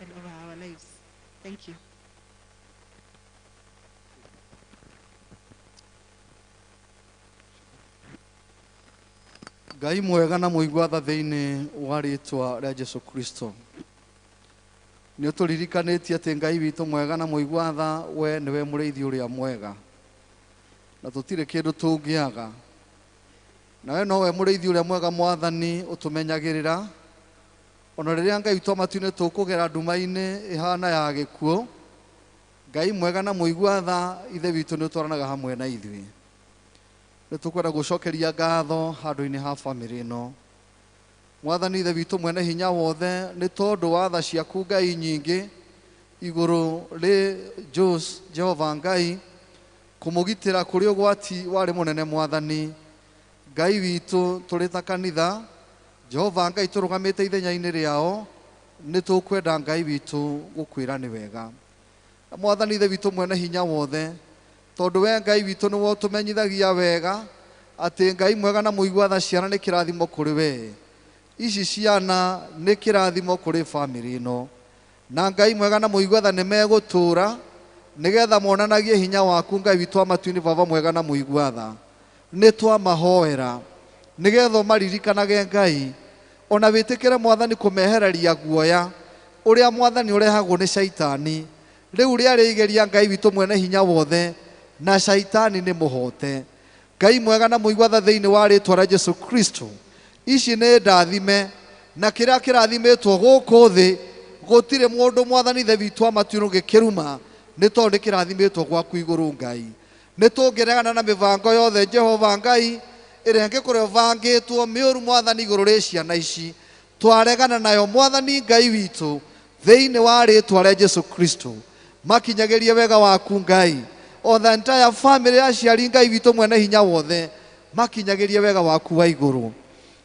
and over our lives. Thank you.
Ngai mwega na mũigua tha thĩinĩ wa rĩĩtwa rĩa Jesu Kristo. Nĩ ũtũririkanĩtie atĩ Ngai witũ mwega na mũigua tha, we nĩwe mũrĩithi ũrĩa mwega. Na tũtirĩ kĩndũ tũngĩaga. Na we nowe mũrĩithi ũrĩa mwega Mwathani ũtũmenyagĩrĩra. Ona rĩrĩa Ngai witũ matu-inĩ tũkũgera nduma-inĩ ĩhana ya gĩkuũ, Ngai mwega na mũigua tha, ithe witũ nĩ ũtwaranaga hamwe na ithuĩ. nĩ tũkwenda gũcokeria ngatho handũ-inĩ ha bamĩrĩ ĩno. Mwathani ithe witũ mwene hinya wothe, nĩ tondũ wa tha ciaku Ngai nyingĩ igũrũ rĩ Jehova Ngai, kũmũgitĩra kũrĩ ũgwati warĩ mũnene Mwathani. Ngai witũ tũrĩ ta kanitha, Jehova Ngai tũrũgamĩte ithenya-inĩ rĩao, nĩ tũkwenda Ngai witũ gũkwĩra nĩ wega. Mwathani ithe witũ mwene hinya wothe, tondũ we Ngai witũ nĩwe ũtũmenyithagia wega atĩ Ngai mwega na mũigua tha ciana nĩ kĩrathimo kũrĩ we. Ici ciana nĩ kĩrathimo kũrĩ bamĩrĩ ĩno, na Ngai mwega na mũigua tha nĩ megũtũũra nĩgetha monanagie hinya waku Ngai witũ amatu-inĩ Baba mwega na mũigua tha. Nĩ twamahoera nĩgetha ũmaririkanage Ngai, ona wĩtĩkĩre Mwathani kũmehereria guoya ũrĩa Mwathani ũrehagwo nĩ caitani. Rĩu rĩarĩ igeria Ngai witũ mwene hinya wothe, na caitani nĩ mũhote. Ngai mwega na mũigua tha thĩinĩ wa rĩĩtwa rĩa Jesu Kristo, ici nĩ ndathime, na kĩrĩa kĩrathimĩtwo gũkũ thĩ gũtirĩ mũndũ Mwathani ithe witũ amatu-inĩ gĩkĩruma, nĩ tondũ nĩ kĩrathimĩtwo gwaku igũrũ Ngai. Nĩ tũngĩregana na mĩbango yothe Jehova Ngai ĩrĩa ĩngĩkorwo ĩbangĩtwo mĩũru Mwathani igũrũ rĩ ciana ici, twaregana nayo Mwathani Ngai witũ thĩinĩ wa rĩĩtwa rĩa Jesu Kristo. Makinyagĩrie wega waku Ngai, o the entire family ya ciari Ngai witũ mwene hinya wothe, makinyagĩrie wega waku wa igũrũ.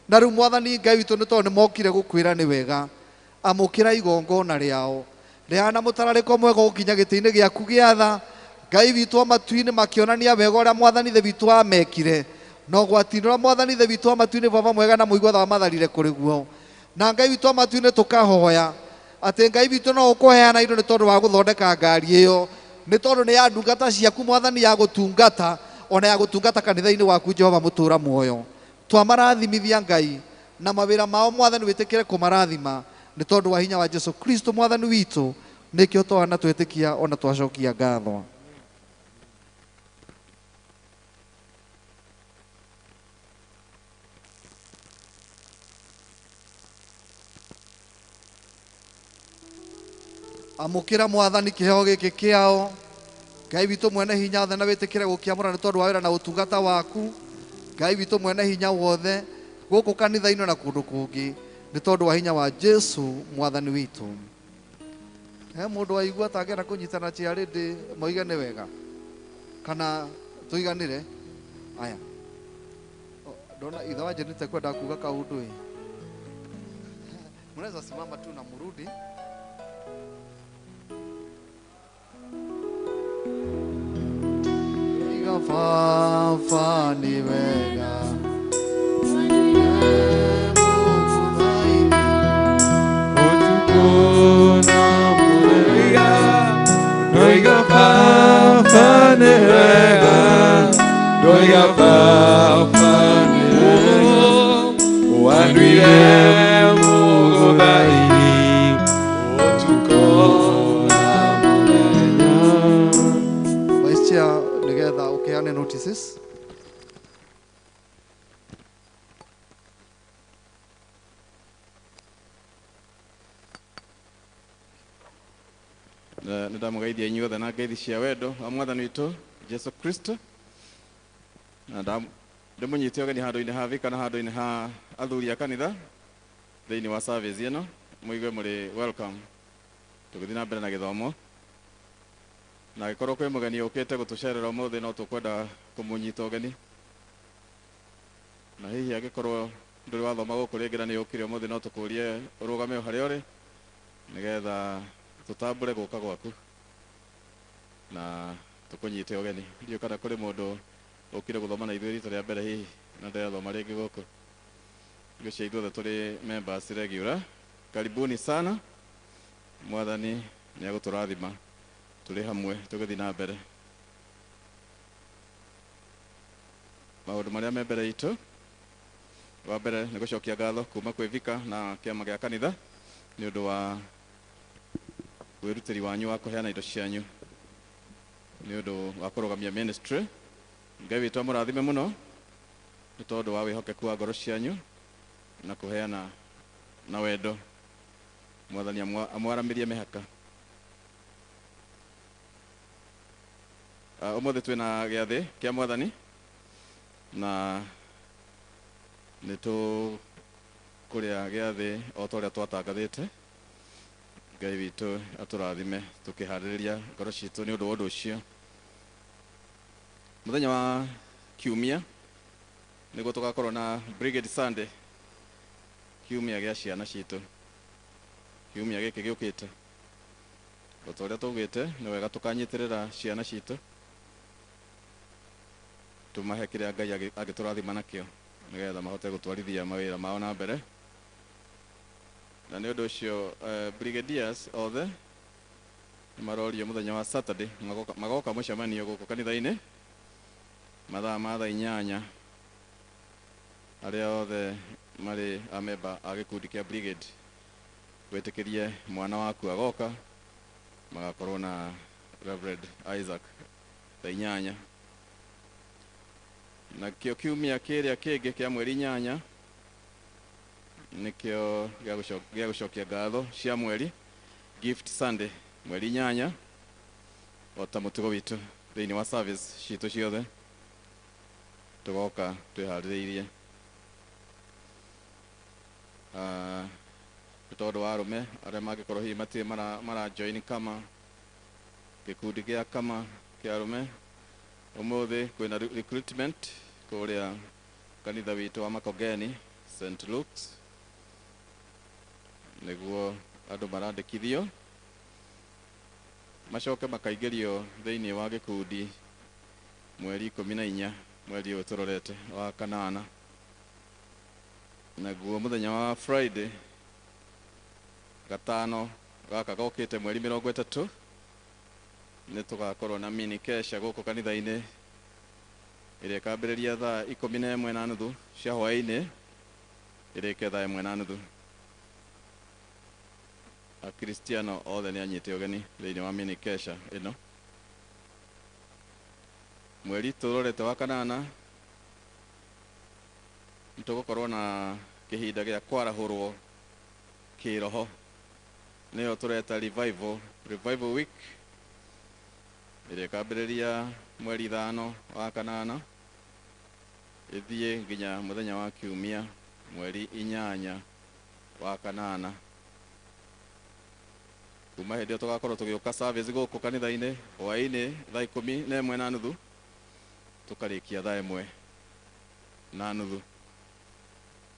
Na rĩu Mwathani Ngai witũ nĩ tondũ nĩ mokire gũkwĩra nĩ wega, amũkĩra igongona rĩao, rĩana mũtararĩko mwega gũkinya gĩtĩ-inĩ gĩaku gĩa tha. Ngai witũ amatu-inĩ makĩonania wega ũrĩa Mwathani ithe witũ amekire, na ũgwati ũrĩa Mwathani ithe witũ amatu-inĩ Baba mwega na mũigua tha wamatharire kũrĩ guo. Na Ngai witũ amatu-inĩ tũkahoya atĩ Ngai witũ no ũkũheana indo nĩ tondũ wa gũthondeka ngari ĩyo, nĩ tondũ nĩ ya ndungata ciaku Mwathani ya gũtungata, ona ya gũtungata kanitha-inĩ waku Jehova mũtũũra muoyo. Twamarathimithia Ngai na mawĩra mao Mwathani wĩtĩkĩre kũmarathima, nĩ tondũ wa hinya wa Jesu Kristo Mwathani witũ, nĩkĩo twana twĩtĩkia ona twacokia ngatho. Amũkĩra Mwathani kĩheo gĩkĩ kĩao, Ngai witũ mwene hinya wothe, na wĩtĩkĩre gũkĩamũra nĩ tondũ wa wĩra na ũtungata waku Ngai witũ mwene hinya wothe, gũkũ kanitha-inĩ na kũndũ kũngĩ, nĩ tondũ wa hinya wa Jesu Mwathani witũ. He mũndũ waigua tangĩenda kũnyitana ciarĩndĩ moige nĩ wega kana tũiganĩre? Aya, ndona ithe wa Jenita kwenda kuga kaũndũ ĩ, mnaweza simama tu na mrudi. Baba ni wega,
otukona mulega, noiga Baba ni wega, noiga Baba ni wega, wanduire muguthaini, otukona mulega.
Vice Chair, nĩgetha ũkĩheane notices.
Nĩ ndamũgeithia inyuothe na ngeithi cia wendo wa Mwathani witũ Jesu Kristo, na ndĩmũnyite ũgeni handũ-inĩ ha Thika na handũ-inĩ ha athuri a kanitha thĩinĩ wa service ĩno, mũigue mũrĩ welcome. Tũgĩthiĩ na mbere na gĩthomo, na gĩkorwo kwĩ mũgeni ũkĩte gũtũcerera ũmũthĩ, no tũkwenda kũmũnyita ũgeni, na hihi angĩkorwo ndũrĩ wathoma gũkũ rĩngĩ na nĩ ũkire ũmũthĩ, no tũkũrie ũrũgame harĩa ũrĩ nĩgetha tũtambũre gũka gwaku na tũkũnyite ũgeni. Ndiũ kana kũrĩ mũndũ ũkire gũthoma na ithuĩ rita rĩa mbere hihi na ndĩrathoma rĩngĩ gũkũ. Ngwĩciria ithuothe tũrĩ members regular. Karibuni sana, Mwathani nĩ agũtũrathima tũrĩ hamwe tũgĩthiĩ na mbere. Maũndũ marĩa me mbere itũ, wa mbere nĩ gũcokia ngatho kuma kwĩ Thika na kĩama gĩa kanitha nĩ ũndũ wa wĩrutĩri wanyu wa kũheana indo cianyu, nĩ ũndũ wa kũrũgamia ministry. Ngai witũ amũrathime mũno nĩ tondũ wa wĩhokeku wa ngoro cianyu na kũheana na wendo. Mwathani amwaramĩrie mĩhaka. Ũmũthĩ twĩna gĩathĩ kĩa Mwathani, na nito kuria giathi o toria twatangathite Ngai witũ atũrathime tũkĩharĩrĩria ngoro citũ nĩ ũndũ wa ũndũ ũcio. Mũthenya wa kiumia nĩguo tũgakorwo na Brigade Sunday, kiumia gĩa ciana citũ, kiumia gĩkĩ gĩũkĩte. O ta ũrĩa tũgĩte nĩ wega tũkanyitĩrĩra ciana citũ, tũmahe kĩrĩa Ngai agĩtũrathima nakĩo nĩgetha mahote gũtwarithia mawĩra mao na mbere. Na nĩ ũndũ ũcio brigadiers othe marorio mũthenya wa Saturday magoka mũcemanio gũkũ kanitha-inĩ mathaa ma thaa 8, arĩa othe marĩ amemba a gĩkundi kĩa brigade wĩtĩkĩrie mwana waku agoka, magakorwo na Reverend Isaac thaa 8. Na kĩo kiumia kĩrĩa kĩngĩ kĩa mweri 8 nikio gĩa gũcokia ngatho cia mweri, Gift Sunday mweri 8, o ta mũtugo witũ thĩinĩ wa service citũ ciothe tũgoka twĩharĩrĩirie. Tondũ wa arũme arĩa mangĩkorwo hihi matirĩ mara join kama gĩkundi gĩa kama kĩa arũme, ũmũthĩ kwĩna recruitment kũrĩa kanitha witũ wa Makongeni St. Luke's, nĩguo andũ marandĩkithio macoke makaingĩrio thĩinĩ wa gĩkundi mweri 14 mweri ũyũ tũrorete wa 8. Naguo mũthenya wa Friday gatano gaka gokĩte mweri 30 nĩ tũgakorwo na mini kesha gũkũ kanitha-inĩ ĩrĩa ĩkambĩrĩria thaa 11:30 cia hwaĩ-inĩ ĩrĩke thaa 1:30. Akristiano othe nĩ anyite ũgeni thĩinĩ wa mini kesha ĩno. Mweri tũrorete wa 8 nĩtũgũkorwo na kĩhinda gĩa kwarahũrwo kĩroho, nĩyo tũreta revival week ĩrĩa ĩkambĩrĩria mweri 5 wa 8 ĩthiĩ nginya mũthenya wa kiumia mweri 8 wa 8. Kuma hĩndĩ ĩyo tũgakorwo tũgĩũka service gũkũ kanitha-inĩ hwaĩ-inĩ thaa 11:30 tũkarĩkia thaa 1:30.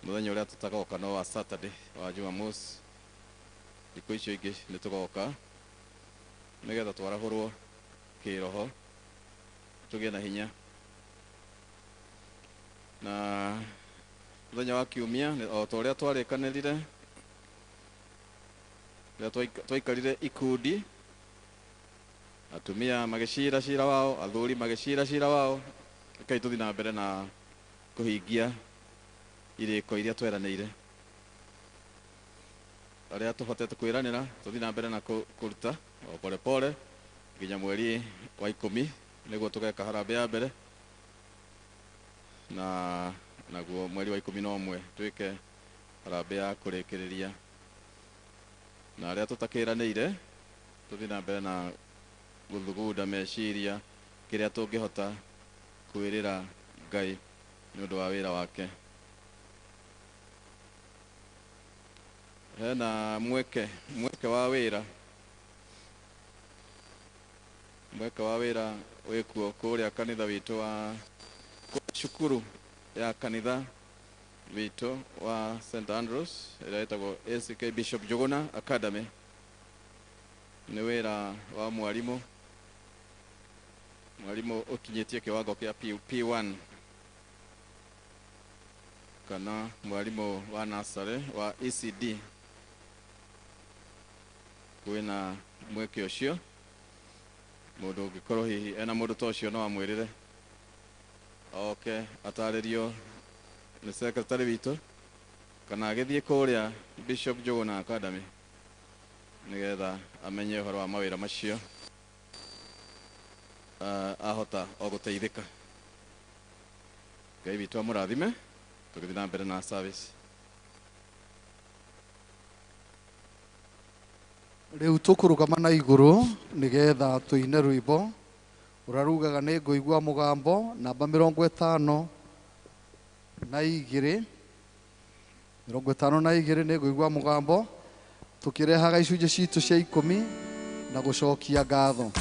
Mũthenya ũrĩa tũtagoka no wa Saturday wa Jumamosi. Thikũ icio ingĩ nĩ tũgoka nĩgetha twarahũrwo kĩroho tũgĩe na hinya. Na mũthenya wa kiumia o ta ũrĩa twarĩkanĩrire rĩrĩa twaikarire ikundi, atumia magĩcira cira wao, athuri magĩcira cira wao, kai tũthiĩ na mbere na kũhingia irĩko iria tweranĩire. Arĩa tũhotete kwĩranĩra tũthiĩ na mbere na kũruta o pole pole nginya mweri wa 10 nĩguo tũgeka harambĩ ya mbere, na naguo mweri wa 11 twĩke harambĩ ya kũrĩkĩrĩria. Na arĩa tũtakĩranĩire tũthiĩ na mbere na gũthugunda meciria kĩrĩa tũngĩhota kwĩrĩra Ngai nĩ ũndũ wa wĩra wake. Hena mweke wa wĩra, mweke wa wĩra wĩkuo kũrĩa kanitha witũ wa cukuru ya kanitha witũ wa St. Andrews ĩrĩa ĩtagwo ACK Bishop Jogona Academy. Nĩ wĩra wa mwarimũ ũkinyĩtie kĩwango kĩa P1 kana mwarimũ wa nursery wa ECD. Kwĩna mweke ũcio, mũndũ ũngĩkorwo hihi ena mũndũ ta ũcio no amwĩrĩre oke atarĩrio nĩ secretary witũ kana agĩthiĩ kũrĩa Bishop Jogona Academy nĩgetha amenye ũhoro wa mawĩra macio, ahota o gũteithĩka. Ngai witũ amũrathime tũgĩthiĩ na mbere na service.
Rĩu tũkũrũgama na igũrũ nĩgetha tũine rwĩmbo ũrarugaga nĩ ngũigua mũgambo namba 50 na igĩrĩ 52 nĩ ngũigua mũgambo tũkĩrehaga icunjĩ citũ cia 10 na gũcokia ngatho.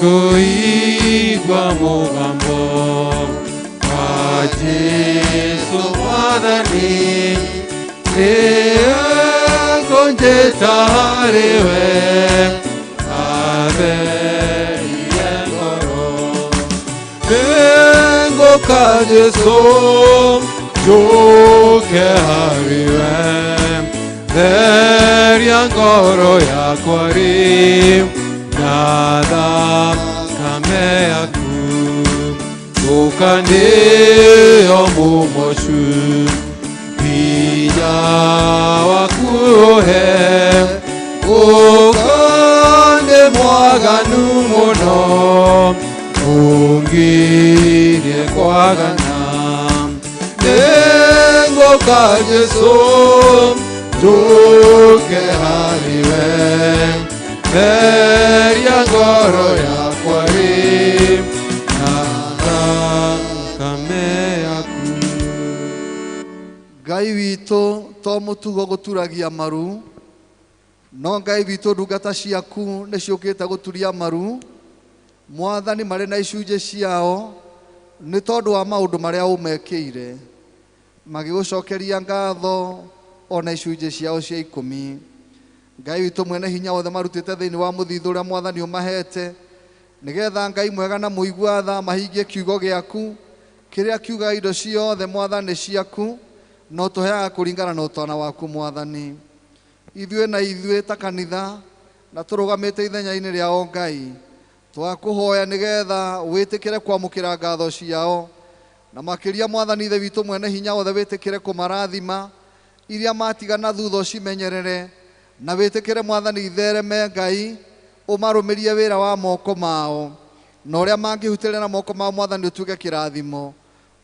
Kuigua mugambo wa Jesu Mwathani, nĩngũnjĩta harĩ we atherie ngoro. Nĩngũka Jesu njũke harĩ we, theria ngoro yakwa rĩu na thakame yaku, ũkanĩo mũmocu hinya waku ũhe, ũkandĩ mwaganu mũno ũngirie kwagana. Nĩngũka Jesu njũke harĩ we, theria ngoro yakwa rĩu na thakame yaku.
Ngai witũ to mũtugo gũturagia maru, no Ngai witũ ndungata ciaku nĩ ciũkĩte gũturia maru. Mwathani marĩ na icunjĩ ciao nĩ tondũ wa maũndũ marĩa ũmekĩire, magĩgũcokeria ngatho ona icunjĩ ciao cia 10. Ngai witũ mwene hinya wothe marutĩte thĩinĩ wa mũthithũ ũrĩa Mwathani ũmahete, nĩgetha Ngai mwega na mũigua tha mahingie kiugo gĩaku kĩrĩa kiugaga indo ciothe Mwathani ciaku, no tũheaga kũringana na ũtana waku Mwathani. Ithuĩ ta kanitha na tũrũgamĩte ithenya-inĩ rĩao Ngai, twakũhoya nĩgetha wĩtĩkĩre kwamũkĩra ngatho ciao, na makĩria Mwathani Ithe witũ mwene hinya wothe wĩtĩkĩre kũmarathima iria matigana thutha ũcimenyerere, na wĩtĩkĩre Mwathani ithereme Ngai, ũmarũmĩrie wĩra wa moko mao, na ũrĩa mangĩhutĩria na moko mao Mwathani ũtuĩke kĩrathimo.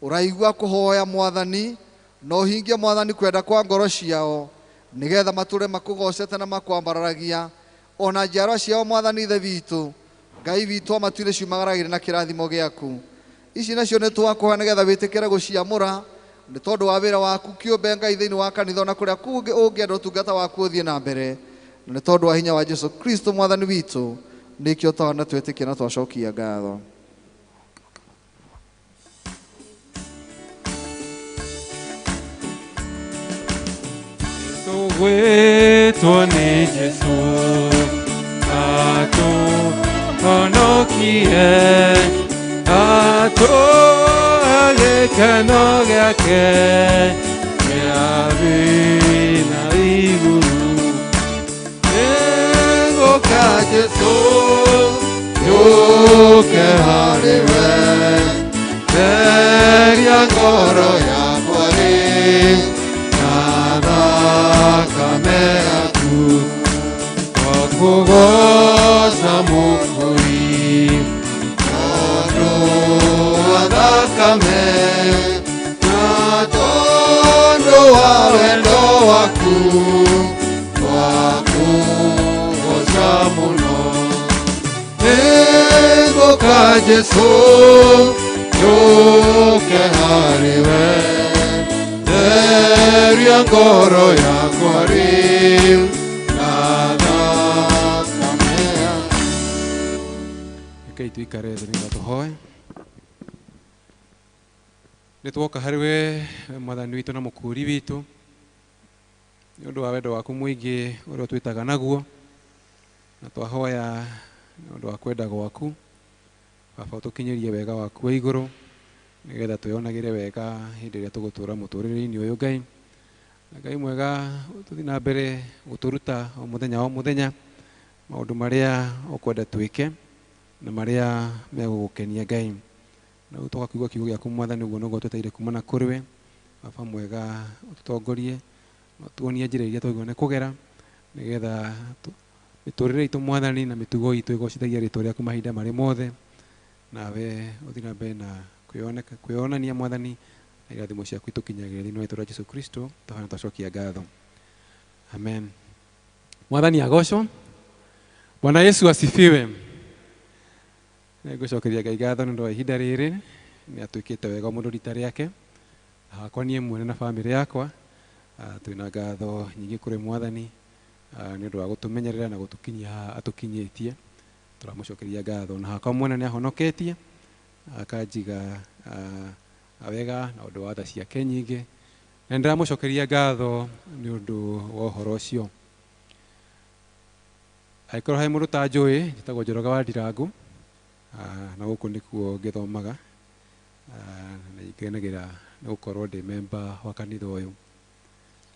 Ũraigua kũhoya Mwathani, na ũhingie Mwathani kwenda kwa ngoro ciao, nĩgetha matũre makũgocete na makwambararagia ona njiarwa ciao Mwathani Ithe witũ. Ngai witũ amatuire ciumagaragĩre na kĩrathimo gĩaku. Ici nacio nĩ twakũhoya nĩgetha wĩtĩkĩre gũciamũra, nĩ tondũ wa wĩra waku kĩũmbe Ngai thĩinĩ wa kanitha na kũrĩa kũngĩ ũngĩenda ũtungata waku ũthiĩ na mbere, na nĩ tondũ wa hinya wa Jesu Kristo Mwathani witũ nĩkĩo twana twĩtĩkia na twacokia ngatho.
Tũgwĩtwo nĩ Jesu atũhonokie, gĩkeno gĩake gĩa thĩna igũrũ. Nĩngũka Jesu njũke harĩ we, theria ngoro yakwa rĩu na thakame yaku, twakũgoca Mũkũi tondũ wa thakame na tondũ wa wendo waku, twakũgoca mũno. Nĩngũka Jesu njũke harĩ we, theria ngoro yakwa rĩu na thakame yaku.
Rekei tuikare thĩ nĩgetha tũhoe. Nĩ twoka harĩ we Mwathani witũ na Mũkũũri witũ, nĩ ũndũ wa wendo waku mũingĩ ũrĩa twĩtaga naguo, na twahoya nĩ ũndũ wa kwenda gwaku Baba, ũtũkinyĩrie wega waku wa igũrũ, nĩgetha twĩonagĩre wega hĩndĩ ĩrĩa tũgũtũũra mũtũũrĩre-inĩ ũyũ Ngai. Na Ngai mwega, tũthiĩ na mbere gũtũruta o mũthenya maũndũ marĩa ũkwenda twĩke na marĩa megũgũkenia Ngai. Na tũgakiuga kiugo gĩaku Mwathani, ũguo noguo twetereire kumana kũrĩ we. Baba mwega, ũtũtongorie, tuonie njĩra iria twagĩrĩirwo nĩ kũgera, nĩgetha miturire itu mwathani na mitugo itu igocithagia ritwa riaku mahinda mari mothe nawe uthi na mbere na kwionania mwathani na irathimo ciaku itukinyagira thiini wa itũra Jesu Kristo tuhana twacokia ngatho. Amen. Mwathani agocwo. Bwana Yesu asifiwe. Nĩngũcokeria Ngai ngatho nĩ ũndũ wa ihinda rĩrĩ, nĩ atuĩkĩte wega mũndũ rita rĩake hakwa niĩ mwene na bamĩrĩ yakwa. Twĩna ngatho nyingĩ kũrĩ mwathani nĩ ũndũ wa gũtũmenyerera na gũtũkinyia haha atũkinyĩtie. Tũramũcokeria ngatho na hakwa mwene nĩ ahonoketie akanjiga wega na ũndũ wa tha ciake nyingĩ, na nĩndĩramũcokeria ngatho nĩ ũndũ wa ũhoro ũcio. Angĩkorwo harĩ mũndũ ta njũĩ, njĩtagwo Njoroge wa Ndirangu, na gũkũ nĩkuo ngĩthomaga na ngenagĩra nĩ gũkorwo ndĩ memba wa kanitha ũyũ.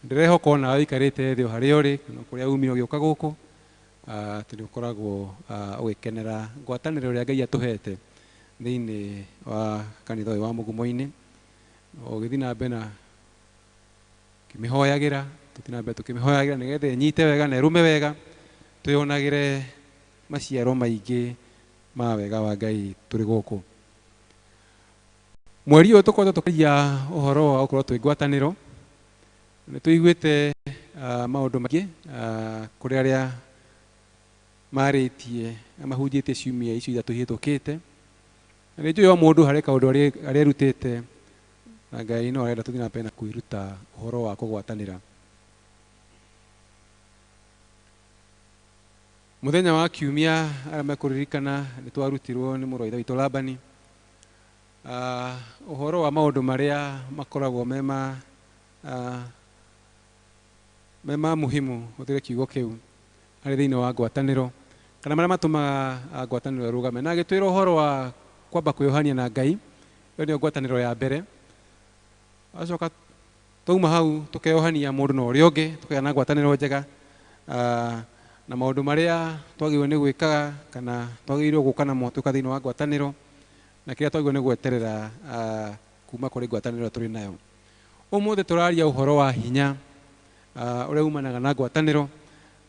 Ndĩrehoka o nawe ũikarĩte thĩ o harĩa ũrĩ kũrĩa umire ũgĩũka gũkũ, atĩ nĩ ũkoragwo ũgĩkenera ngwatanĩro ĩrĩa Ngai atũhete thĩinĩ wa kanitha ũyũ wa Mugumo-ini, ũgĩthiĩ na mbere na kĩmĩhoyagĩra, tũthiĩ na mbere tũkĩmĩhoyagĩra nĩgetha ĩnyite wega na ĩrũme wega, twĩonagĩre maciaro maingĩ ma wega wa Ngai tũrĩ gũkũ. Mweri ũyũ tũkoretwo tũkĩaria ũhoro wa gũkorwo twĩ ngwatanĩro. Nĩ tũiguĩte maũndũ maingĩ kũrĩ arĩa marĩtie mahunjĩtie ciumia icio ithatũ ihĩtũkĩte. Nĩ njũĩ o mũndũ harĩ kaũndũ arerutĩte na Ngai no arenda tũthiĩ na mbere na kwĩruta ũhoro wa kũgwatanĩra. Mũthenya wa kiumia arĩa mekũririkana nĩ twarutirwo nĩ mũrũ wa ithe witũ Labani ũhoro wa maũndũ marĩa makoragwo mema muhimu ũthire kiugo kĩu harĩ thĩinĩ wa ngwatanĩro, kana marĩa matũmaga ngwatanĩro ĩrũgame, na agĩtwĩra ũhoro wa kwamba kwĩohania na Ngai. Ĩyo nĩyo ngwatanĩro ya mbere. Acoka twauma hau tũkeohania mũndũ na ũrĩa ũngĩ, tũkagĩa na ngwatanĩro njega, na maũndũ marĩa twagĩrĩirwo nĩ gwĩkaga kana twagĩrĩirwo gũka namo twĩka thĩinĩ wa ngwatanĩro, na kĩrĩa twagĩrĩirwo nĩ gweterera kuma kũrĩ ngwatanĩro tũrĩ nayo. Ũmũthĩ tũraria ũhoro wa hinya ũrĩa umanaga na ngwatanĩro,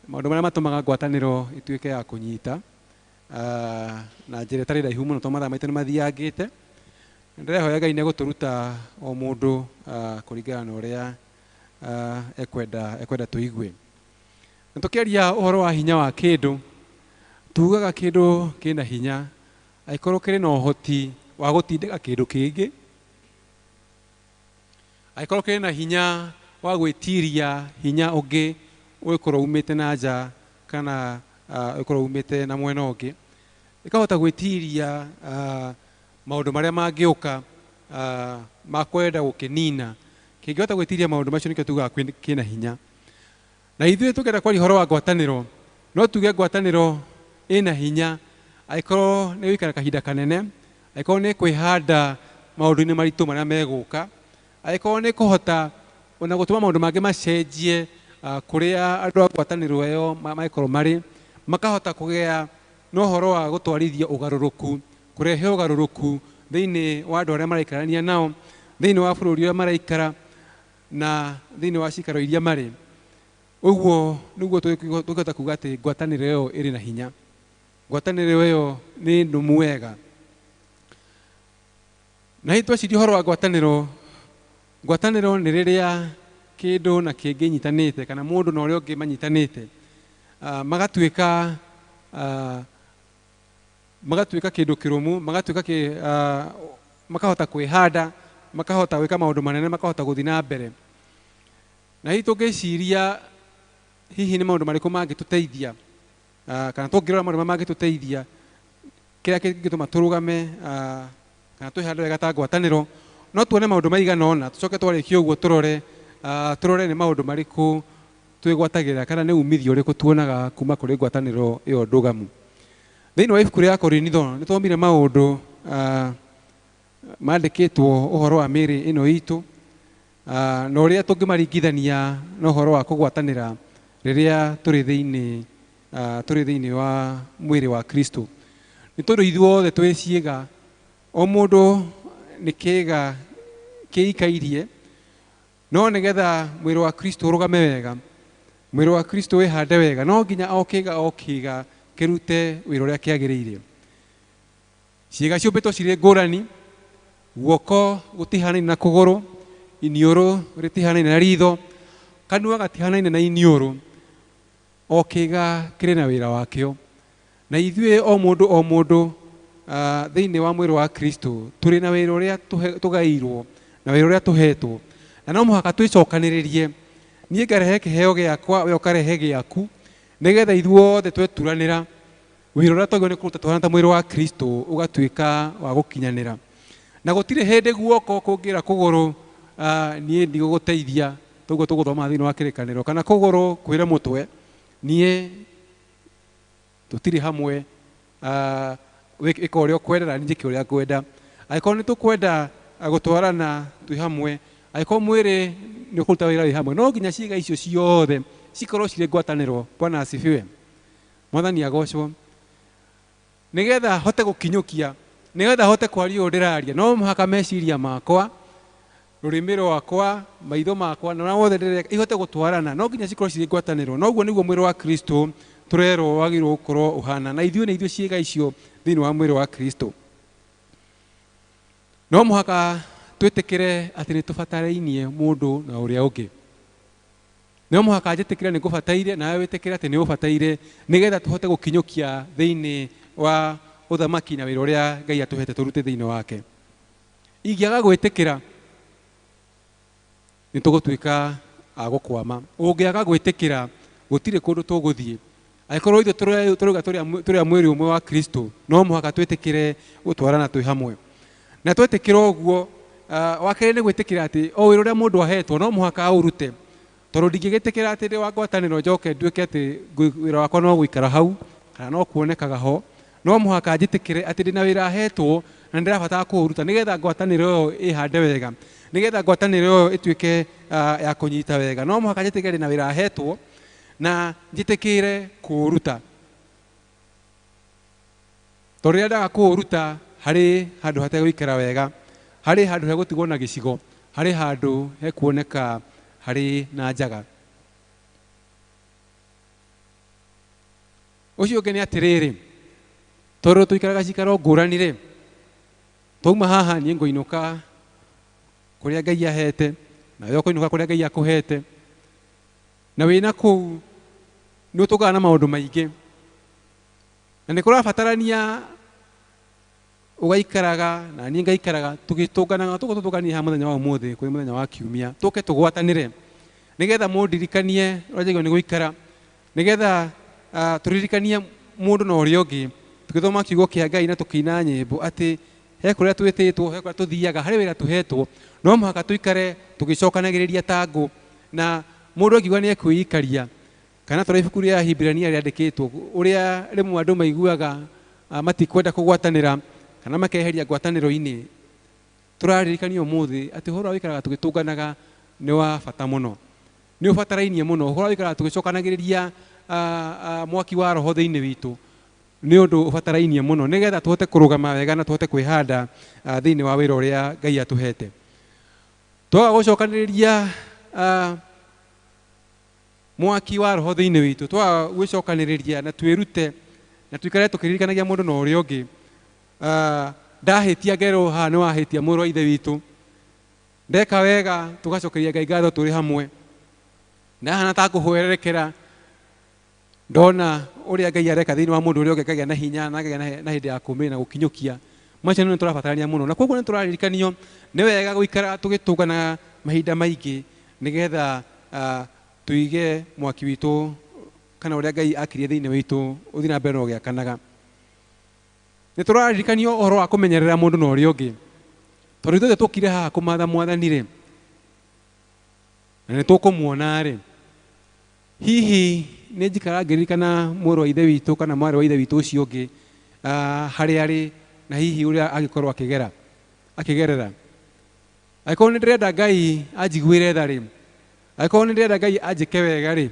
maũndũ marĩa matũmaga ngwatanĩro ĩtuĩke ya kũnyita na njĩra ĩtarĩ ndaihu mũno tondũ mathaa maitũ nĩ mathiangĩte. Ndĩrehoya Ngai nĩ egũtũruta o mũndũ kũringana na ũrĩa ekwenda tũigue. Na tũkĩaria ũhoro wa hinya wa kĩndũ, tugaga kĩndũ kĩna hinya angĩkorwo kĩrĩ na ũhoti wa gũtindĩka kĩndũ kĩngĩ, angĩkorwo kĩrĩ na hinya wa gwĩtiria hinya ũngĩ ũgĩkorwo umĩte na nja kana ũgĩkorwo umĩte na mwena ũngĩ, ĩkahota gwĩtiria maũndũ marĩa mangĩũka makwenda gũkĩnina. Kĩngĩhota gwĩtiria maũndũ macio nĩkĩo tugaga kĩna hinya. Na ithuĩ tũkĩenda kwaria ũhoro wa ngwatanĩro, no tuge ngwatanĩro ĩna hinya angĩkorwo nĩ gũikara kahinda kanene, angĩkorwo nĩ kwĩhanda maũndũ-inĩ maritũ marĩa megũka, angĩkorwo nĩ kũhota ona gũtũma maũndũ mangĩ macenjie kũrĩa andũ a ngwatanĩro ĩyo mangĩkorwo marĩ, makahota kũgĩa na ũhoro wa gũtwarithia ũgarũrũku, kũrehe ũgarũrũku thĩinĩ wa andũ arĩa maraikarania nao, thĩinĩ wa bũrũri ũrĩa maraikara na thĩinĩ wa cikaro iria marĩ. Ũguo nĩguo tũkĩhota kuga atĩ ngwatanĩro ĩyo ĩrĩ na hinya, ngwatanĩro ĩyo nĩ ndũmu wega. Na hĩndĩ tweciria ũhoro wa ngwatanĩro, ngwatanĩro nĩ rĩrĩa kĩndũ na kĩngĩ nyitanĩte kana mũndũ na ũrĩa ũngĩ manyitanĩte magatuĩka kĩndũ kĩrũmu, makahota kwĩhanda, makahota gwĩka maũndũ manene, makahota gũthiĩ na mbere. Na hihi tũngĩciria hihi nĩ maũndũ marĩkũ mangĩtũteithia kana tũngĩrora maũndũ marĩa mangĩtũteithia kĩrĩa kĩngĩtũma tũrũgame kana twĩhande wega ta ngwatanĩro, no tuone maũndũ maigana ũna, tũcoke twarĩkia ũguo tũrore nĩ maũndũ marĩkũ twĩgwatagĩra kana nĩ umithio ũrĩkũ tuonaga kuma kũrĩ ngwatanĩro ĩyo ndũgamu. Thĩinĩ wa ibuku rĩa Korinitho nĩ twonire maũndũ mandĩkĩtwo ũhoro wa mĩĩrĩ ĩno itũ na ũrĩa tũngĩmaringithania na ũhoro wa kũgwatanĩra rĩrĩa tũrĩ thĩinĩ wa mwĩrĩ wa Kristo. Nĩ tondũ ithuothe twĩ ciĩga, o mũndũ nĩ kĩĩga kĩikairie, no nĩgetha mwĩrĩ wa Kristo ũrũgame wega, mwĩrĩ wa Kristo wĩhande wega no nginya o kĩga kĩrute wĩra ũrĩa kĩagĩrĩire. Ciĩga ciũmbĩtwo cirĩ ngũrani, guoko gũtihanaine na kũgũrũ, iniũrũ rĩtihanaine na ritho, kanua gatihanaine na iniũrũ, o kĩga kĩrĩ na wĩra wakĩo. Na ithuĩ o mũndũ thĩinĩ wa mwĩrĩ wa Kristo tũrĩ na wĩra ũrĩa tũgaĩirwo na wĩra ũrĩa tũhetwo, na no mũhaka twĩcokanĩrĩrie. Niĩ ngarehe kĩheo gĩakwa, we ũkarehe gĩaku, nĩgetha ithuothe tweturanĩra wĩra ũrĩa twagĩrĩirwo nĩ kũruta tũhana ta mwĩrĩ wa Kristo ũgatuĩka wa gũkinyanĩra. Na gũtirĩ hĩndĩ guoko kũngĩra kũgũrũ niĩ ndigũgũteithia, toguo tũgũthoma thĩinĩ wa kĩrĩkanĩro, kana kũgũrũ kwĩre mũtwe niĩ tũtirĩ hamwe, wĩka ũrĩa ũkwenda na niĩ njĩke ũrĩa ngwenda. Angĩkorwo nĩ tũkwenda gũtwarana twĩ hamwe, angĩkorwo mwĩrĩ nĩ ũkũruta wĩra wĩ hamwe, no nginya ciĩga icio ciothe cikorwo cirĩ ngwatanĩro. Bwana asifiwe. Mwathani agocwo. Nĩgetha hote gũkinyũkia, nĩgetha hote kwaria ũũ ndĩraria, no mũhaka meciria makwa, rũrĩmĩ rwakwa, maitho makwa na wothe ndĩreka ihote gũtwarana, no nginya cikorwo cirĩ ngwatanĩro. Noguo nĩguo mwĩrĩ wa Kristo tũrerwo wagĩrĩirwo gũkorwo ũhana, na ithuĩ nĩ ithuĩ ciĩga icio thĩinĩ wa mwĩrĩ wa Kristo. No mũhaka twĩtĩkĩre atĩ nĩ tũbatarainie mũndũ na ũrĩa ũngĩ. No mũhaka njĩtĩkĩre nĩ ngũbataire, nawe wĩtĩkĩre atĩ nĩ ũbataire, nĩgetha tũhote gũkinyũkia thĩinĩ wa ũthamaki na wĩra ũrĩa Ngai atũhete tũrute thĩinĩ wake. Ingĩaga gwĩtĩkĩra nĩ tũgũtuĩka a gũkwama. Ũngĩaga gwĩtĩkĩra gũtirĩ kũndũ tũgũthiĩ. Angĩkorwo ithuĩ tũrauga tũrĩ mwĩrĩ ũmwe wa Kristo, no mũhaka twĩtĩkĩre gũtwarana twĩ hamwe. Na twetĩkĩra ũguo, wa kerĩ nĩ gwĩtĩkĩra atĩ o wĩra ũrĩa mũndũ ahetwo no mũhaka aũrute. Tondũ ndingĩgĩtĩkĩra atĩ ndĩ wa ngwatanĩro njoke nduĩke atĩ wĩra wakwa no gũikara hau kana no kuonekaga ho. No mũhaka njĩtĩkĩre atĩ ndĩ na wĩra ahetwo na ndĩrabatara kũũruta, nĩgetha ngwatanĩro ĩyo ĩhande wega, nĩgetha ngwatanĩro ĩyo ĩtuĩke ya kũnyita wega. No mũhaka njĩtĩkĩre ndĩ na wĩra ahetwo na njĩtĩkĩre kũũruta. Tondũ rĩrĩa ndaga kũũruta, harĩ handũ hategũikara wega, harĩ handũ hegũtigwo na gĩcigo, harĩ handũ hekuoneka harĩ na njaga. Ũcio ũngĩ nĩ atĩrĩrĩ, tondũ tũikaraga cikaro ngũrani rĩ, twauma haha niĩ ngũinũka kũrĩa Ngai ahete, na we ũkũinũka kũrĩa Ngai akũhete, na wĩna kũu nĩ ũtũgaga na maũndũ maingĩ, na nĩ kũrabatarania ũgaikaraga na niĩ ngaikaraga tũgĩtũnganaga, tũgũtũngania mũthenya wa ũmũthĩ kũrĩ mũthenya wa kiumia, tũke tũgwatanĩre, nĩgetha mũndirikanie ũrĩa njagĩrĩirwo nĩ gũikara, nĩgetha tũririkanie mũndũ na ũrĩa ũngĩ, tũgĩthoma kiugo kĩa Ngai na tũkĩina nyĩmbo atĩ he kũrĩa twĩtĩtwo, he kũrĩa tũthiaga, harĩ wĩra tũhetwo, no mũhaka tũikare tũgĩcokanagĩrĩria ta ngũ. Na mũndũ akiuga nĩ ekwĩikaria, kana tũrĩa ibuku rĩa Hibirania rĩandĩkĩtwo, ũrĩa rĩmwe andũ maiguaga matikwenda kũgwatanĩra kana makeheria ngwatanĩro-inĩ, tũraririkanio ũmũthĩ atĩ ũhoro wa gũikaraga tũgĩtũnganaga nĩ wa bata mũno, nĩ ũbatarainie mũno. Ũhoro wa gũikaraga tũgĩcokanagĩrĩria mwaki wa roho thĩinĩ witũ nĩ ũndũ ũbatarainie mũno, nĩgetha tũhote kũrũgama wega na tũhote kwĩhanda thĩinĩ wa wĩra ũrĩa Ngai atũhete. Twaga gũcokanĩrĩria mwaki wa roho thĩinĩ witũ, twaga gwĩcokanĩrĩria na twĩrute na tuikare tũkĩririkanagia mũndũ na ũrĩa ũngĩ, ndahĩtia ngerwo haha nĩ wahĩtia mũrũ wa ithe witũ, ndeka wega tũgacokeria Ngai ngatho tũrĩ hamwe, na hana ta kũhwererekera ndona ũrĩa Ngai areka thĩinĩ wa mũndũ ũrĩa ũngĩ, akagĩa na hinya na akagĩa na hĩndĩ ya kũũmĩrĩra na gũkinyũkia. Macio nĩ tũrabatarania mũno, na koguo nĩ tũraririkanio nĩ wega gũikara tũgĩtũngana mahinda maingĩ, nĩgetha tuige mwaki witũ kana ũrĩa Ngai akirie thĩinĩ witũ ũthiĩ na mbere na ũgĩakanaga. Nĩ tũraririkanio ũhoro wa kũmenyerera mũndũ na ũrĩa ũngĩ, tondũ ithuothe tũkire haha kũmatha Mwathani rĩ, na nĩ tũkũmuona rĩ, hihi nĩ njikara ngĩririkana mũrũ wa ithe witũ kana mwarĩ wa ithe witũ ũcio ũngĩ harĩa arĩ, na hihi ũrĩa agĩkorwo akĩgerera. Angĩkorwo nĩ ndĩrenda Ngai anjiguĩre tha rĩ, angĩkorwo nĩ ndĩrenda Ngai anjĩke wega rĩ,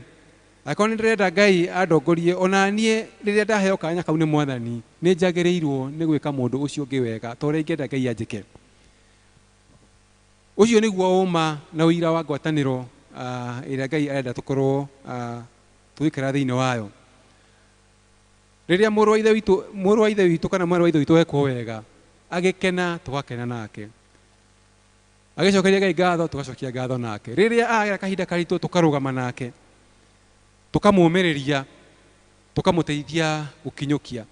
angĩkorwo nĩ ndĩrenda Ngai andongorie, ona niĩ rĩrĩa ndaheo kanya kau nĩ Mwathani, nĩ njagĩrĩirwo nĩ gwĩka mũndũ ũcio ũngĩ wega ta ũrĩa ingĩenda Ngai anjĩke. Ũcio nĩguo ũma na ũira wa ngwatanĩro ĩrĩa Ngai arenda tũkorwo tuikara thiini wayo. Riria mũrũ wa ithe witũ kana mwarĩ wa ithe witũ ekwo wega, agĩkena tũgakena nake, agĩcokeria Ngai ngatho tũgacokia ngatho nake. Riria agera kahinda karitũ tũkarũgama nake, tũkamũmĩrĩria, tũkamũteithia gũkinyũkia.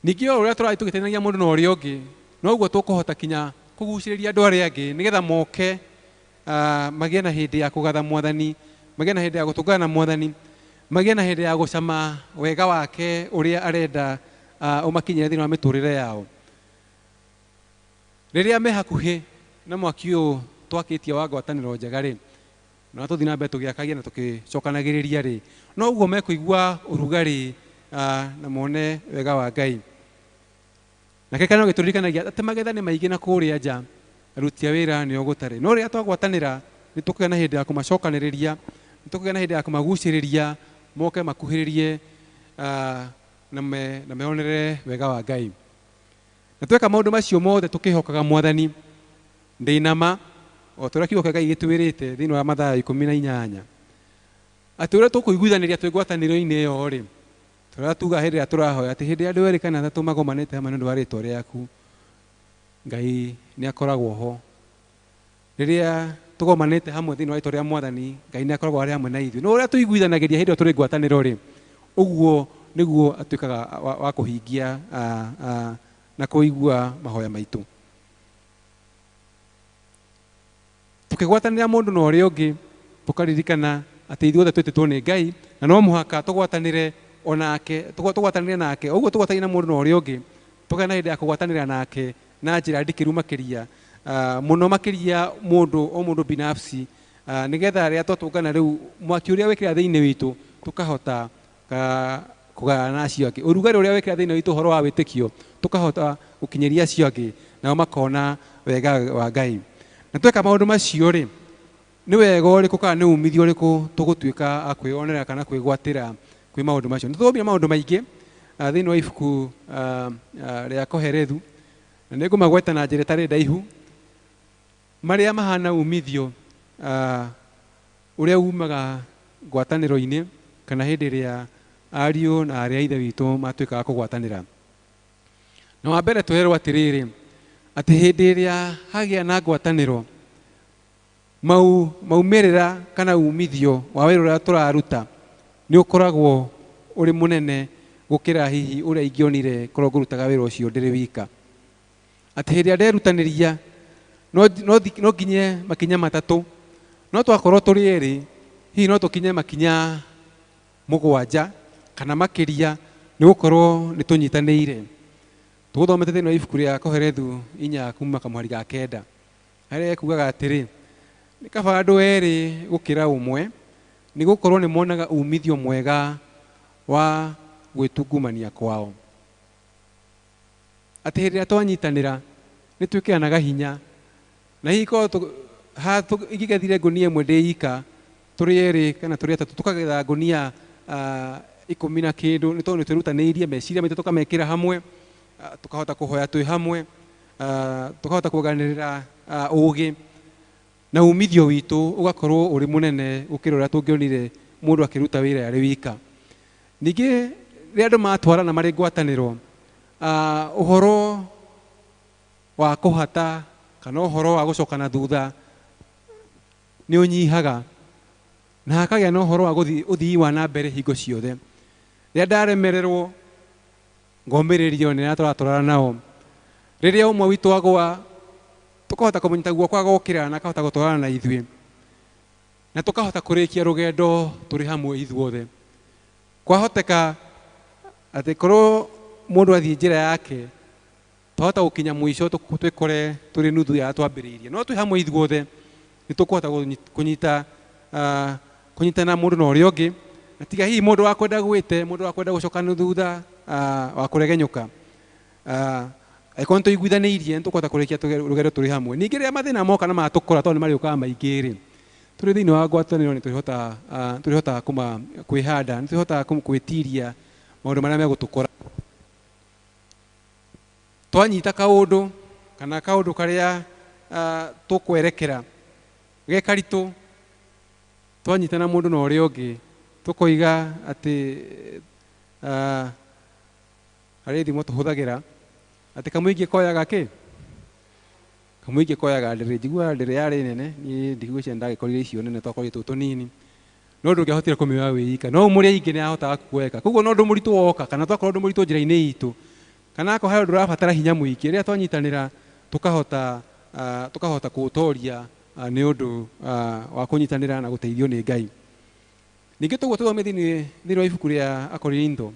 Ningĩ o ũrĩa tũrathiĩ tũgĩteithanagia mũndũ na ũrĩa ũngĩ, noguo tũkũhota kinya kũgucĩrĩria andũ arĩa angĩ nĩgetha moke magĩe na hĩndĩ ya kũgatha Mwathani, magĩe na hĩndĩ ya gũtũngana na Mwathani, magĩe na hĩndĩ ya gũcama wega wake ũrĩa arenda ũmakinyĩre thĩinĩ wa mĩtũrĩre yao. Rĩrĩa me hakuhĩ na mwaki ũyũ twakĩtie wa ngwatanĩro njega rĩ, na tũthiĩ na mbere tũgĩakagia na tũgĩcokanagĩrĩria rĩ, noguo mekũigua ũrugarĩ na mone wega wa Ngai. Nake kana gĩtũririkanagia atĩ magetha nĩ maingĩ na kũrĩa nja, aruti a wĩra nĩo gũtarĩ. No rĩrĩa twagwatanĩra nĩ tũkũgĩa na hĩndĩ ya kũmacokanĩrĩria, nĩ tũkũgĩa na hĩndĩ ya kũmagucĩrĩria moke makuhĩrĩrie na meonerere wega wa Ngai. Na tweka maũndũ macio mothe tũkĩhokaga Mwathani ndĩinama, o tũrĩa kiugo kĩa Ngai gĩtwĩrĩte thĩinĩ wa Mathayo 18, atĩ ũrĩa tũkũiguithanĩria twĩ ngwatanĩro-inĩ ĩyo rĩ, tũratuga hĩndĩ ĩrĩa tũrahoya atĩ hĩndĩ ĩrĩa andũ erĩ kana atatũ magomanĩte hamwe nĩ ũndũ wa rĩĩtwa rĩaku, Ngai nĩ akoragwo ho. Rĩrĩa tũgomanĩte hamwe thĩinĩ wa rĩĩtwa rĩa Mwathani, Ngai nĩ akoragwo arĩ hamwe na ithuĩ. No ũrĩa tũiguithanagĩria hĩndĩ ĩyo tũrĩ ngwatanĩro rĩ, ũguo nĩguo atuĩkaga wa kũhingia na kũigua mahoya maitũ. Tũkĩgwatanĩra mũndũ na ũrĩa ũngĩ, tũkaririkana atĩ ithuothe twĩtĩtwo nĩ Ngai, na no mũhaka tũgwatanĩre onake, tũgwatanĩre nake. Ũguo tũgwatanĩre na mũndũ na ũrĩa ũngĩ, tũgĩa na hĩndĩ ya kũgwatanĩra nake na njĩra ndikĩru makĩria, mũno makĩria mũndũ binafsi, nĩgetha rĩrĩa twatũngana rĩu mwaki ũrĩa wĩkĩra thĩinĩ witũ tũkahota kũgayana acio angĩ. Ũrugarĩ ũrĩa wĩkĩra thĩinĩ witũ ũhoro wa wĩtĩkio tũkahota gũkinyĩria acio angĩ, nao makona wega wa Ngai. Na tweka maũndũ macio rĩ, nĩ wega ũrĩkũ kana nĩ umithio ũrĩkũ tũgũtuĩka a kwĩonera kana kwĩgwatĩra kwĩ maũndũ macio. Nĩ tũthomire maũndũ maingĩ thĩinĩ wa ibuku rĩa Koherethu, na nĩ ngũmagweta na njĩra ĩtarĩ ndaihu, marĩa mahana umithio ũrĩa umaga ngwatanĩro-inĩ kana hĩndĩ ĩrĩa ariũ na arĩa ithe witũ matuĩkaga kũgwatanĩra. Na wa mbere tũherwo atĩrĩrĩ, atĩ hĩndĩ ĩrĩa hagĩa na ngwatanĩro, maumĩrĩra kana umithio wa wĩra ũrĩa tũraruta nĩ ũkoragwo ũrĩ mũnene gũkĩra hihi ũrĩa ingĩonire korwo ngũrutaga wĩra ũcio ndĩrĩ wika. Atĩ hĩndĩ ĩrĩa nderutanĩria no nginye makinya matatũ, no twakorwo tũrĩ erĩ, hihi no tũkinye makinya 7 kana makĩria, nĩ gũkorwo nĩ tũnyitanĩire. Tũgũthomete thĩinĩ wa ibuku rĩa Koherethu 4 kuma kamũhari ga 9, harĩa ekugaga atĩrĩ, nĩ kaba andũ erĩ gũkĩra ũmwe, nĩ gũkorwo nĩ monaga umithio mwega wa gwĩtungumania kwao. Atĩ hĩndĩ ĩrĩa twanyitanĩra nĩ twĩkĩranaga hinya, na hihi korwo ingĩgethire ngũnia ĩmwe ndĩ ika, tũrĩ erĩ kana tũrĩ atatũ, tũkagetha ngũnia 10 na kĩndũ, nĩ tondũ nĩ twĩrutanĩirie meciria maitũ tũkamekĩra hamwe, tũkahota kũhoya twĩ hamwe, tũkahota kuonganĩrĩra ũgĩ, na umithio witũ ũgakorwo ũrĩ mũnene gũkĩra ũrĩa tũngĩonire mũndũ akĩruta wĩra arĩ wika. Ningĩ rĩrĩa andũ matwarana marĩ ngwatanĩro, ũhoro wa kũhata kana ũhoro wa gũcokana thutha nĩ ũnyihaga, na hakagĩa na ũhoro wa ũthii wa na mbere hingo ciothe. Rĩrĩa ndaremererwo ngomĩrĩrio nĩ arĩa tũratwarana nao, rĩrĩa ũmwe witũ agwa tũkahota kũmũnyita guoko agokĩra na akahota gũtwarana na ithuĩ, na tũkahota kũrĩkia rũgendo tũrĩ hamwe ithuothe. Kwahoteka atĩ korwo mũndũ athiĩ njĩra yake, twahota gũkinya mũico twĩkore tũrĩ nuthu ya twambĩrĩirie, no twĩ hamwe ithuothe nĩ tũkũhota kũnyitana mũndũ na ũrĩa ũngĩ, na tiga hihi mũndũ wa kwenda gwĩte, mũndũ wa kwenda gũcokana thutha, wa kũregenyũka. Angĩkorwo nĩ tũiguithanĩirie nĩ tũkũhota kũrĩkia rũgendo tũrĩ hamwe. Ningĩ rĩrĩa mathĩna moka na matũkora, tondũ nĩ marĩũkaga maingĩ rĩ, tũrĩ thĩinĩ wa ngwatanĩro nĩ tũrĩhotaga kwĩhanda, nĩ tũrĩhotaga kwĩtiria maũndũ marĩa megũtũkora. Twanyita kaũndũ kana kaũndũ karĩa tũkwerekera ge karitũ, twanyitana mũndũ na ũrĩa ũngĩ tukoiga ati ari thimo tuhuthagira ati kamuingi koyaga ki kamuingi koyaga ndire njigua ndire yari nene ni ndigwicia ndagikorire icio nene twakorire tunini no ndungihotire kumioya wiika no muri ingi ni ahotaga kuweka koguo no ndumuritu woka kana twakorwo ndumuritu njira-ini itu kana ako hayo ndurabatara hinya muingi riria twanyitanira tukahota kuutoria ni undu wa kunyitanira na guteithio ni Ngai. Ningi tuguo tuthome thini wa ibuku ria Akorintho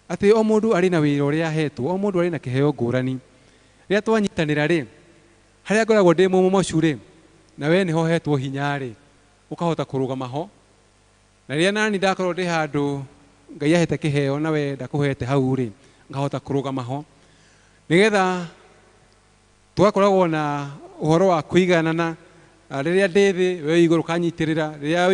ati o mundu ari na wira uria ahetwo o mundu ari na kiheo ngurani riria twanyitanira ri haria ngoragwo ndi mumocu ri na we niho hetwo hinya ri ukahota kurugama ho na riria nani ndakorwo ndi handu Ngai ahete kiheo na we ndakuhete hau ri ngahota kurugama ho nigetha tugakoragwo na uhoro wa kuiganana riria ndi thi we iguru kanyitirira riria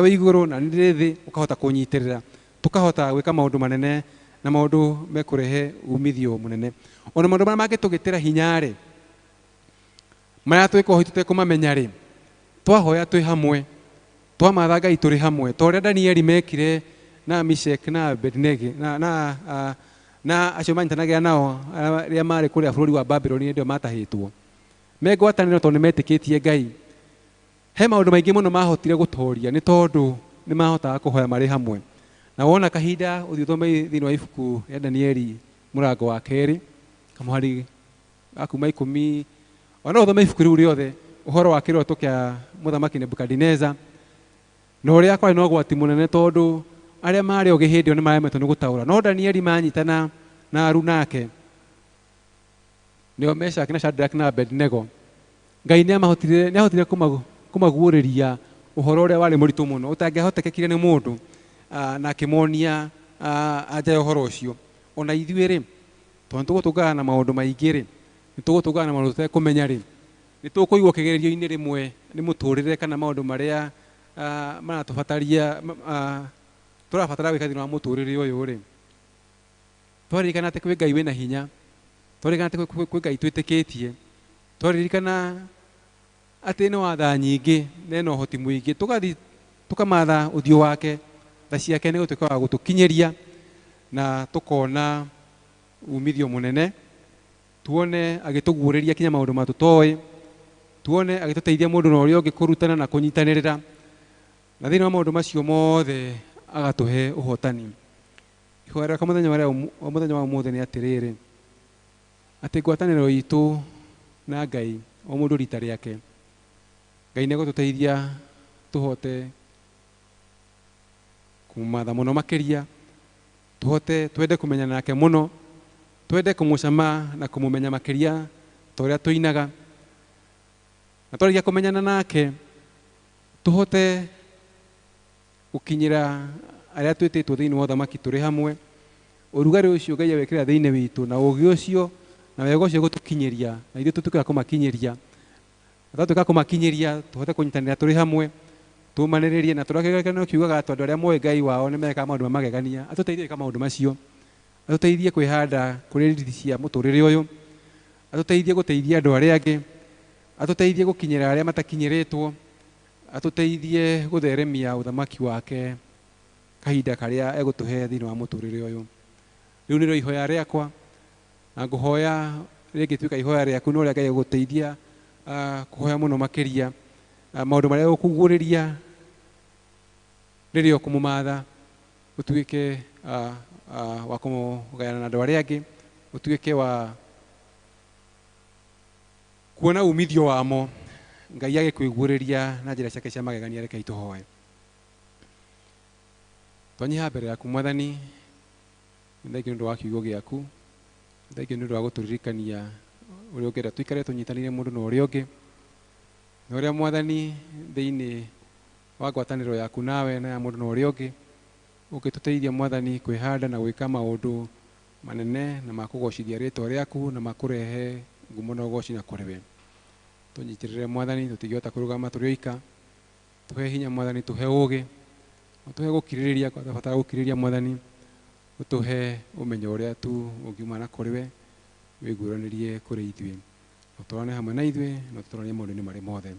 we iguru na ndi thi ukahota kunyitirira tukahota gwika maundu manene na maundu mekurehe umithio munene ona maundu maria mangitugitira hinya ri maria twiko tutekumamenya ri twahoya twi hamwe twamatha Ngai turi hamwe to ria Danieli mekire na Meshach na Abednego na acio manyitanagia nao ria mari kuria bururi wa Babyloni ndio matahitwo megwataniro to nimetikitie Ngai he maundu maingi muno mahotire gutoria ni tondu ni mahotaga kuhoya mari hamwe na wona kahinda uthio thome thini wa ibuku ya Danieli murango wa keri kamuhari akuma 10 ona uthome ibuku riu riothe uhoro wa kiroto kia muthamaki Nebukadneza no uria kwari no gwati munene tondu aria mari ogi hindi oni maremetwo ni gutaura no Danieli manyitana na arunake nio Meshach na Shadrach na Abednego Ngai ni ahotire kumaguuriria uhoro uria wari muritu muno utangihotekekire ni mundu na kimonia aja uhoro ucio ona ithuĩ ri tondu tugutungana na maundu maingi ri nitugutungana na maundu tutekumenya ri nitukuigwo kigererio-ini rimwe ni muturire kana maundu maria maratubataria turabatara gwika thini wa muturire uyu ri twaririkana ati kwi Ngai wina hinya twaririkana ati kwi Ngai twitikitie twaririkana ati no watha nyingi neno hoti muingi tugathi tukamatha uthio wake tha ciake ni gutuika wa gutukinyeria na tukona umithio munene tuone agituguuriria kinya maundu matutoi tuone agituteithia mundu no uria ungi kurutana na kunyitanirira na thini wa maundu macio mothe agatuhe uhotani ihoera ka muthenya wa umuthi ni atiriri ati ngwataniro itu na Ngai o mundu rita riake Ngai ni gututeithia tuhote kumatha muno makiria tuhote twende kumenyana nake muno twende kumucama na kumumenya makiria toria tuinaga na twarigia kumenyana nake tuhote gukinyira aria twititwo thiini wa uthamaki turi hamwe urugari ucio Ngai awekira thiini witu na ugi ucio na wega ucio gutukinyiria na ithu tutuika kumakinyiria twatuika kumakinyiria tuhote kunyitanira turi hamwe tumaniririe na turakigana kiugaga atu aria moe Ngai wao ni meka maundu magegania atuteithie ka maundu macio atuteithie kwihanda kuri riti cia muturire uyu atuteithie guteithia andu aria angi atuteithie gukinyira aria matakinyiritwo atuteithie gutheremia uthamaki wake kahinda karia egutuhe thiini wa muturire uyu riu niro ihoya riakwa na nguhoya ringituika ihoya riaku no ria Ngai eguteithia kuhoya muno makiria maundu maria ukuguriria riria ukumumatha utuike wa kumugayana na andu aria angi utuike wa kuona umithio wamo Ngai agikuiguuriria na njira ciake cia magegania reke ituhoe twanyiha mbere yaku Mwathani thengiũ nĩ ũndũ wa kiugo gĩaku thengiũ nĩ ũndũ wa gũtũririkania ũrĩa ũngĩenda tuikare tũnyitanĩire mũndũ na ũrĩa ũngĩ na ũrĩa Mwathani thĩinĩ wa ngwatanĩro yaku nawe na ya mũndũ na ũrĩa ũngĩ ũngĩtũteithia Mwathani kwĩhanda na gwĩka maũndũ manene na ma kũgocithia rĩĩtwa rĩaku na ma kũrehe ngumo na ũgoci na kũrĩ we tũnyitĩrĩre Mwathani tũtingĩhota kũrũgama tũrĩ oika tũhe hinya Mwathani tũhe ũũgĩ tũhe gũkirĩrĩria tũbatara gũkirĩrĩria Mwathani utuhe umenyo uria tu ungiuma na kuri we wiguranĩrie kuri ithuĩ utwarane hamwe na ithuĩ na tutaranie maũndũ-inĩ marĩ mothe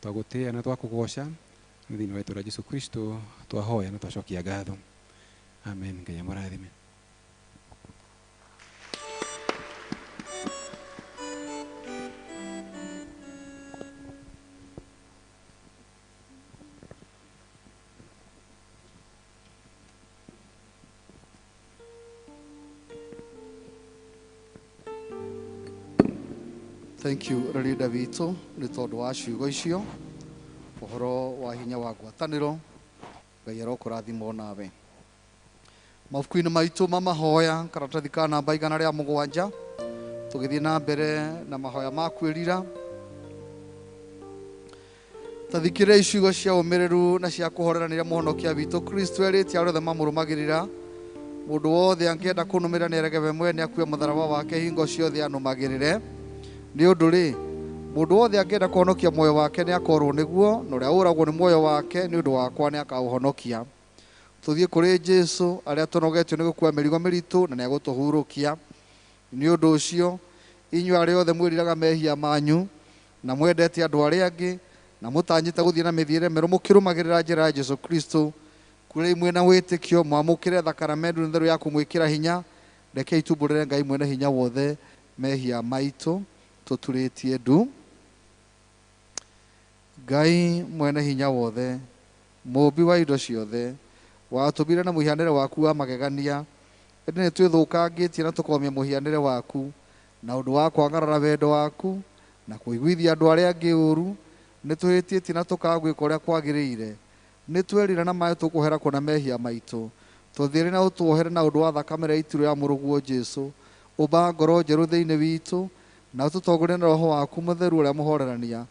twagutia na twakugoca Thĩinĩ wa rĩĩtwa Jesu Kristo twahoya na twacokia ngatho. Amen. Ngai amũrathime.
Thank you, Rĩrĩnda witũ, nĩ tondũ wa ciugo icio, ũhoro wa hinya wa ngwatanĩro, Ngai arokũrathima nawe. Mabuku-inĩ maitũ ma mahoya, karatathi ka namba 107, tũgĩthiĩ na mbere na mahoya ma kwĩrira. Tathikĩrĩrai ciugo cia ũmĩrĩru na cia kũhoreranĩria mũhonokia witũ Kristo erĩte arĩa othe mamũrũmagĩrĩra. Mũndũ wothe angĩenda kũnũmĩrĩra nĩerege we mwene akue mũtharaba wake hingo ciothe anũmagĩrĩre. Nĩ ũndũ rĩ, mũndũ wothe angĩenda kũhonokia muoyo wake nĩ akorwo nĩguo, na ũrĩa ũragwo nĩ muoyo wake nĩ ũndũ wakwa nĩ akaũhonokia. Tũthiĩ kũrĩ Jesũ arĩa tũnogetio nĩ gũkua mĩrigo mĩritũ na nĩ egũtũhurũkia. Nĩ ũndũ ũcio, inyuĩ arĩa othe mwĩriraga mehia manyu na mwendete andũ arĩa angĩ na mũtanyĩte gũthiĩ na mĩthiĩre mĩrũmu mũkĩrũmagĩrĩra njĩra ya Jesũ Kristo, kũrĩ imwe na wĩtĩkio mwamũkĩre thakramenti theru ya kũmwĩkĩra hinya, rekei tumbũrĩre Ngai mwene hinya wothe mehia maitũ tũturĩtie ndu. Ngai mwene hinya wothe, mũmbi wa indo ciothe, watũmbire na mũhianĩre waku wa magegania, ĩndĩ nĩ twĩthũkangĩtie na tũkomia mũhianĩre waku na ũndũ wa kwagarara wendo waku na kũiguithia andũ arĩa angĩ ũũru, nĩ tũhĩtĩtie na tũkagwĩka ũrĩa kwagĩrĩire. Nĩ twerira na maĩ tũkũhera kũna mehia maitũ, tũthiĩre na ũtuohere na ũndũ wa thakame ya ituro ya mũrũguo Jesũ. Ũmba ngoro njerũ thĩinĩ witũ na ũtũtongorie na roho waku mũtheru ũrĩa mũhorerania.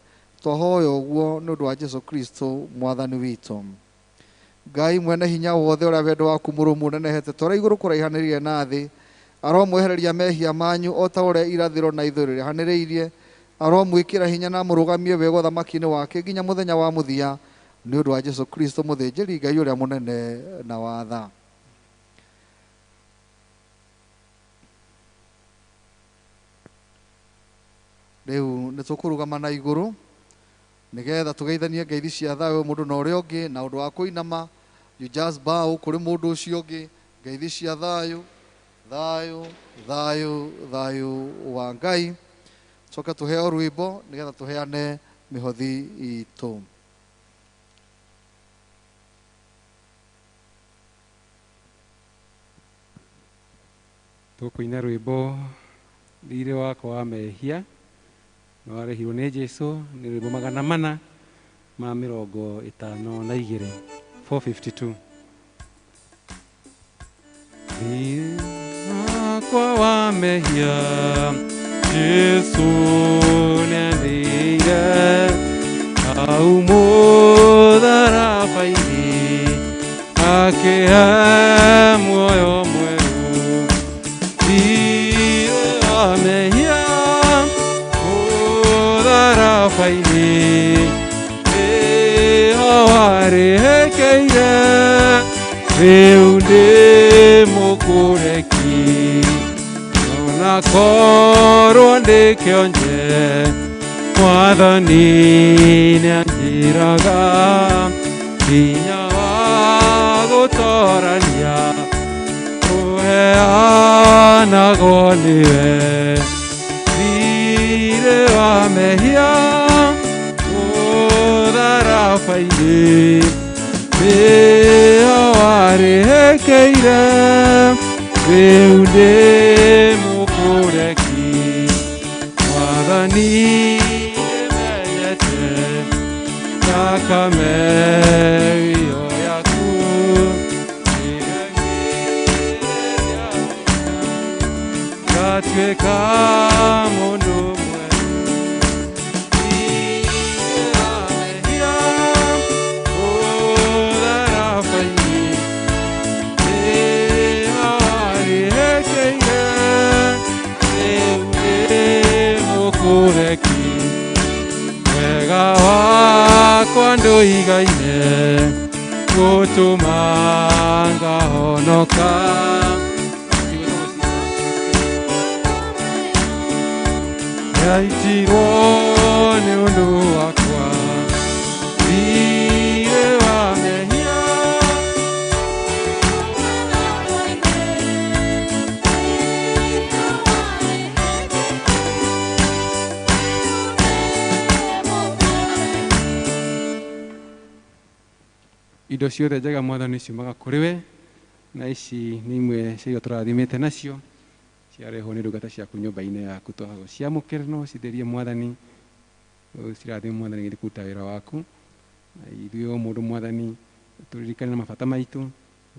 Twahoya ũguo nĩ ũndũ wa Jesũ Kristo mwathani witũ. Ngai mwene hinya wothe ũrĩa wendo waku mũrũmu ũnenehete twarĩ igũrũ kũraihanĩrĩirie na thĩ, aromwehereria mehia manyu o ta ũrĩa irathĩro na ithũĩro rĩhanĩrĩirie, aromwĩkĩra hinya na mũrũgamie wega ũthamaki-inĩ wake nginya mũthenya wa mũthia, nĩ ũndũ wa Jesũ Kristo mũthĩnjĩri Ngai ũrĩa mũnene na wa tha. Rĩu nĩ tũkũrũgama na igũrũ nĩgetha tũgeithanie ngeithi cia thayũ mũndũ na ũrĩa ũngĩ, na ũndũ wa kũinama you just bow kũrĩ mũndũ ũcio ũngĩ. Ngeithi cia thayũ, thayũ, thayũ, thayũ wa Ngai. Coka tũheo rwĩmbo nĩgetha tũheane mĩhothi itũ.
Tũkũina rwĩmbo thirĩ wakwa wa mehia nĩ warĩhirwo nĩ Jesũ, nĩ rwĩmbo 452. 452. Thirĩ wakwa wa mehia Jesũ nĩandĩire hau mũtharaba-inĩ akĩhe muoyo mwerũ. Thirĩ wa mehia mũtharaba-inĩ nĩho warĩhekeire, rĩu ndĩ mũkũreki ona korwo ndĩ kĩonje, Mwathani nĩanjĩraga hinya wa gũtoorania ũheanagwo nĩwe. Thirĩ wa mehia mũtharaba-inĩ nĩho warĩhekeire, rĩu ndĩ mũkũreki. Mwathani nĩmenyete thakame ĩyo yaku, ngatuĩka mũndũ mwerũ. Thirĩ wa mehia mũtharaba-inĩ nĩho warĩhekeire, rĩu ndĩ mũkũreki. Wega wakwa ndũigaine gũtũma ngahonoka. Yaitirwo nĩ ũndũ wakwa, thirĩ indo ciothe njega mwathani ciumaga kũrĩ we, na ici nĩ imwe cia irio tũrathimĩte nacio ciarehwo nĩ ndungata ciaku nyũmba-inĩ yaku, ciamũkĩre no cithĩrie mwathani, cirathime mwathani gĩthiĩ kũruta wĩra waku, na ithuĩ o mũndũ mwathani tũririkane na mabata maitũ,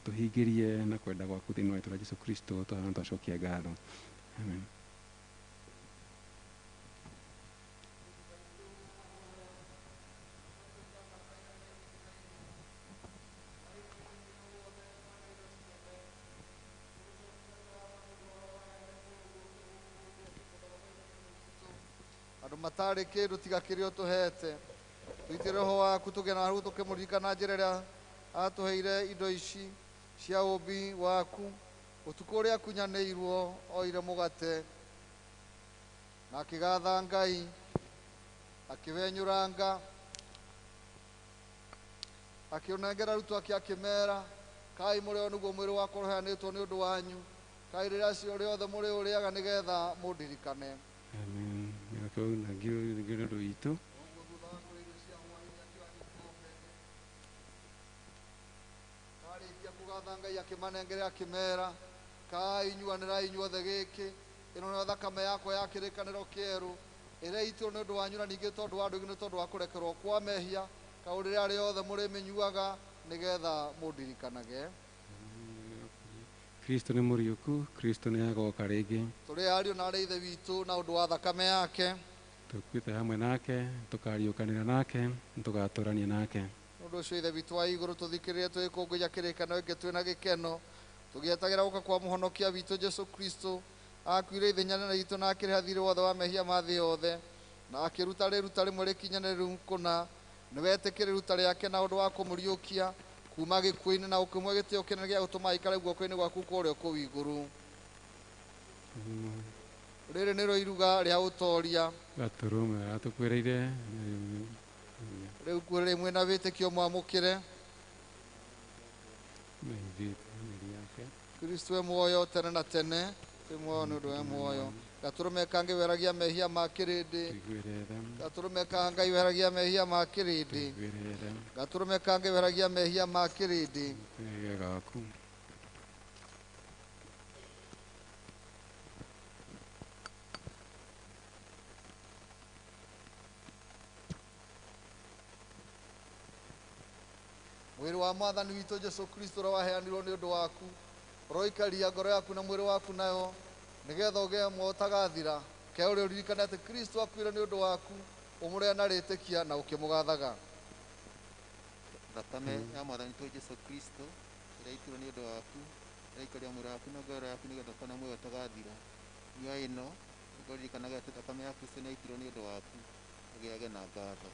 tũhingĩrie na kwenda gwaku thĩinĩ wa rĩĩtwa rĩa Jesũ Kristo tũhana twacokia ngatho. Amen.
andå matarä kä ndå tiga kä rä o tå hete tå roho waku tå gä na rå tå kä må ririkana njä ra ä rä a atå heire indo ici cia å mbi waku å tukå å rä a kunyanä irwo oire må gate na akä gatha Ngai akä wenyå ranga akä å nengera arutwo ake akä mera kai må rä o nä guo mwä rä wakwa å heanä two nä å ndå wanyu kai rä rä a cio rä othe må rä å rä aga nä getha må ndirikane.
Amen. Nĩgakĩo na ngĩrĩ ũndũ witũ.
Karĩkia kũgatha Ngai akĩmanengere akĩmera kai nyuanĩrai inyuothe gĩkĩ ĩno nĩyo thakame yakwa ya kĩrĩkanĩro kĩerũ ĩrĩa itwo nĩ ũndũ wanyu na ningĩ tondũ wa andũ aingĩ nĩ tondũ wa kũrekerwo kwa mehia kaũ rĩrĩa rĩothe mũrĩmĩnyuaga nĩgetha mũndirikanage.
Kristo nĩ mũriũku, Kristo nĩ agoka rĩngĩ.
Tũrĩ ariũ na arĩ ithe witũ na ũndũ wa thakame yake.
Tũkuĩte hamwe nake, tũkariũkanĩra nake, tũgatũrania nake.
Nĩ ũndũ ũcio ithe witũ wa igũrũ tũthikĩrĩrie tũgĩkũngũiya kĩrĩkanĩro gĩkĩ twĩna gĩkeno tũgĩetagĩra gũka kwa mũhonokia witũ Jesũ Kristo akuire ithenya-inĩ ritũ na akĩrĩha thirĩ wothe wa mehia ma thĩ yothe na akĩruta rĩruta rĩmwe rĩkinyanĩrĩru kũna nĩ wetĩkĩra iruta rĩake na ũndũ wa kũmũriũkia kuma gĩkuũ-inĩ na ũkĩmwe gĩtĩo kĩnene gĩa gũtũma aikare guoko-inĩ gwaku kũrĩa kũu igũrũ. Rĩrĩ nĩrĩo iruga rĩa ũtooria
gatũrũme aratũkwĩrĩire
rĩu kwĩrĩ mwĩna wĩtĩkio mwamũkĩre. Kristo e muoyo tene na tene, e muoyo nĩ ũndũ e muoyo. Gatũrũme kangĩ weragia mehia ma kĩrĩndĩ, gatũrũme ka Ngai weragia mehia ma kĩrĩndĩ, gatũrũme kangĩ weragia mehia ma kĩrĩndĩ. Mwĩrĩ wa mwathani witũ Jesũ Kristo ũrĩa waheanirwo nĩ ũndũ waku ũroikaria ngoro yaku na mwĩrĩ waku nayo nĩgetha ũgĩe muoyo ũtagathira ke ũrĩa ũririkane atĩ Kristo akuire nĩ ũndũ waku ũmũrĩa na rĩtĩkia na ũkĩmũgathaga.
Thakame ya mwathani witũ Jesũ Kristo ĩrĩa itirwo nĩ ũndũ waku ĩraikaria mwĩrĩ waku na ngoro yaku nĩgetha ũkona muoyo ũtagathira. Nyua ĩno ũririkanaga atĩ thakame ya Kristo nĩ yaitirwo nĩ ũndũ waku ũgĩage na ngatho.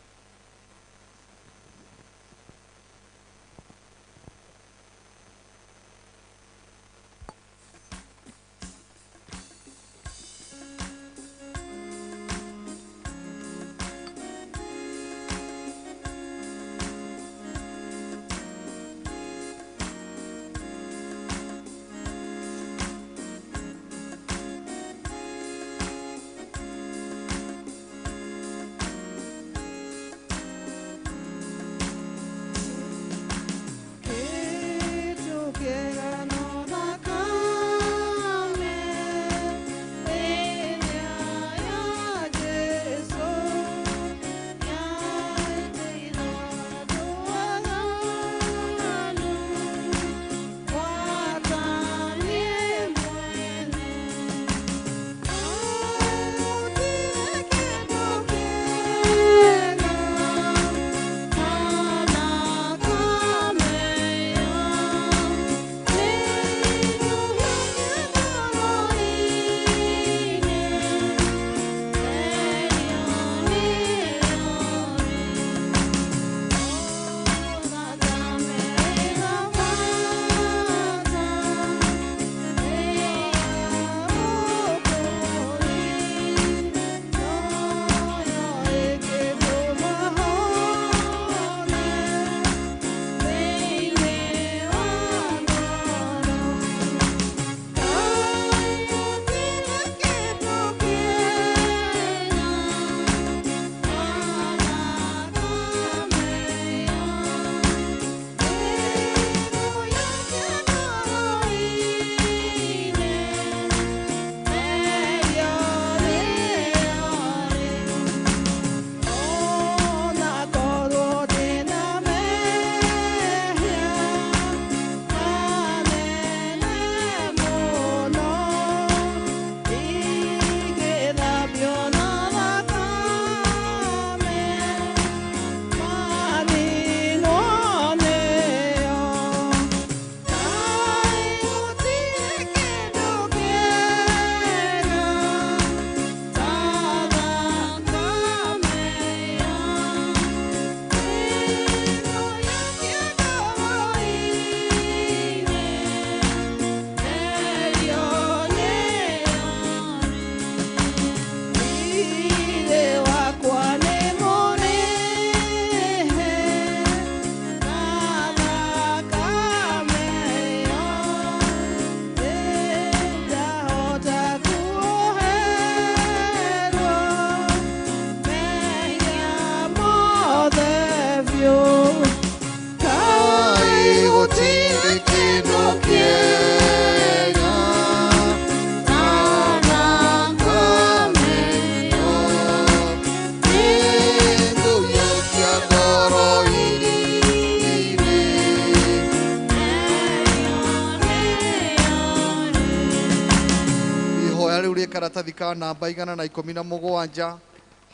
rĩu rĩ karatathi ka namba 117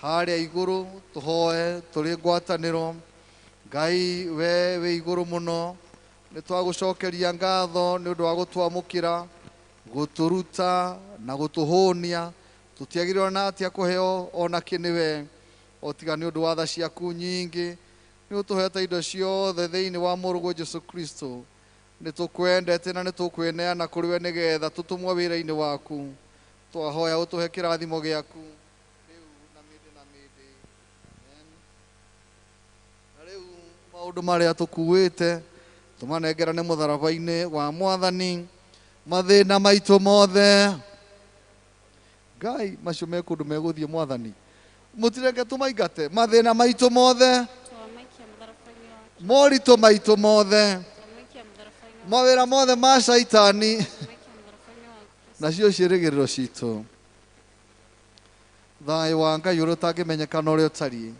harĩa igũrũ tũhoe tũrĩ ngwatanĩro. Ngai we wĩ igũrũ mũno, nĩ twagũcokeria ngatho nĩ ũndũ wa gũtwamũkĩra, gũtũruta na gũtũhũnia. Tũtiagĩrĩirwo na atĩa kũheo ona kĩnĩwe o tiga nĩ ũndũ wa tha ciaku nyingĩ. Nĩ ũtũhete indo ciothe thĩinĩ wa mũrũguo Jesu Kristo. Nĩ tũkwendete na nĩ tũkwĩneana kũrĩ we nĩgetha tũtũmwo wĩra-inĩ waku. Twahoya ũtũhe kĩrathimo gĩaku rĩu na mĩndĩ na mĩndĩ. Amen. Na rĩu maũndũ marĩa tũkuĩte tũmanengerane mũtharaba-inĩ wa Mwathani. Mathĩna maitũ mothe Ngai macio me kũndũ megũthiĩ Mwathani, mũtireke tũmaingate. Mathĩna maitũ mothe, moritũ maitũ mothe, mawĩra mothe ma caitani nacio ciĩrĩgĩrĩro citũ. Thayũ wa Ngai ũrĩa ũtangĩmenyekana ũrĩa ũtariĩ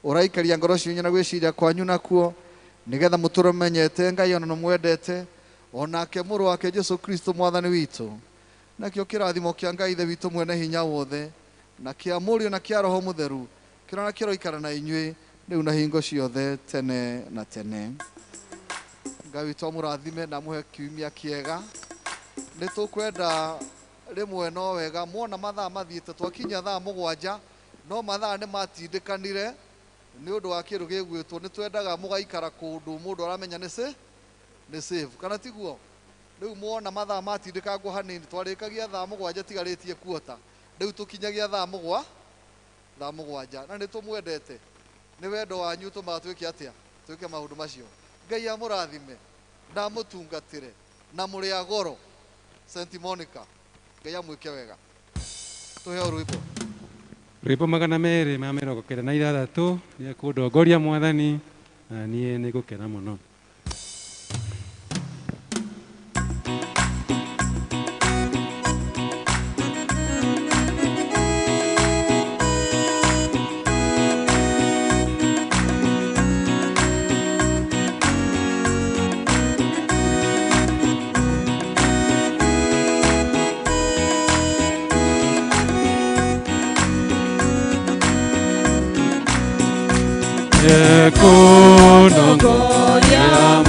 ũraikaria ngoro cianyu na gwĩciria kwanyu nakuo, nĩgetha mũtũũre mũmenyete Ngai ona mũmwendete, onake mũrũ wake Jesu Kristo Mwathani witũ. Nakĩo kĩrathimo kĩa Ngai Ithe witũ mwene hinya wothe na kĩa Mũriũ na kĩa Roho Mũtheru kĩrona kĩroikara na inyuĩ rĩu na hingo ciothe tene na tene. Ngai witũ amũrathime na amũhe kiumia kĩega. Nĩ tũkwenda rĩmwe no wega mwona mathaa mathiĩte, twakinya thaa 7 no mathaa nĩ matindĩkanire nĩ ũndũ wa kĩndũ gĩgwĩtwo. Nĩ twendaga mũgaikara kũndũ mũndũ aramenya nĩ safe, kana tiguo? Rĩu mwona mathaa matindĩkangwo hanini, twarĩkagia thaa 7 tigarĩtie kuota, rĩu tũkinyagia thaa 7 na nĩ tũmwendete. Nĩ wendo wanyu tũmaga twĩke atĩa, twĩke maũndũ macio. Ngai amũrathime na amũtungatĩre na mũrĩ a goro. St. Monica, Ngai amwĩke wega. Tũheo rwĩmbo.
Rwĩmbo 296 rĩa kũndongoria Mwathani, na niĩ nĩ ngũkena mũno.
Kunongoria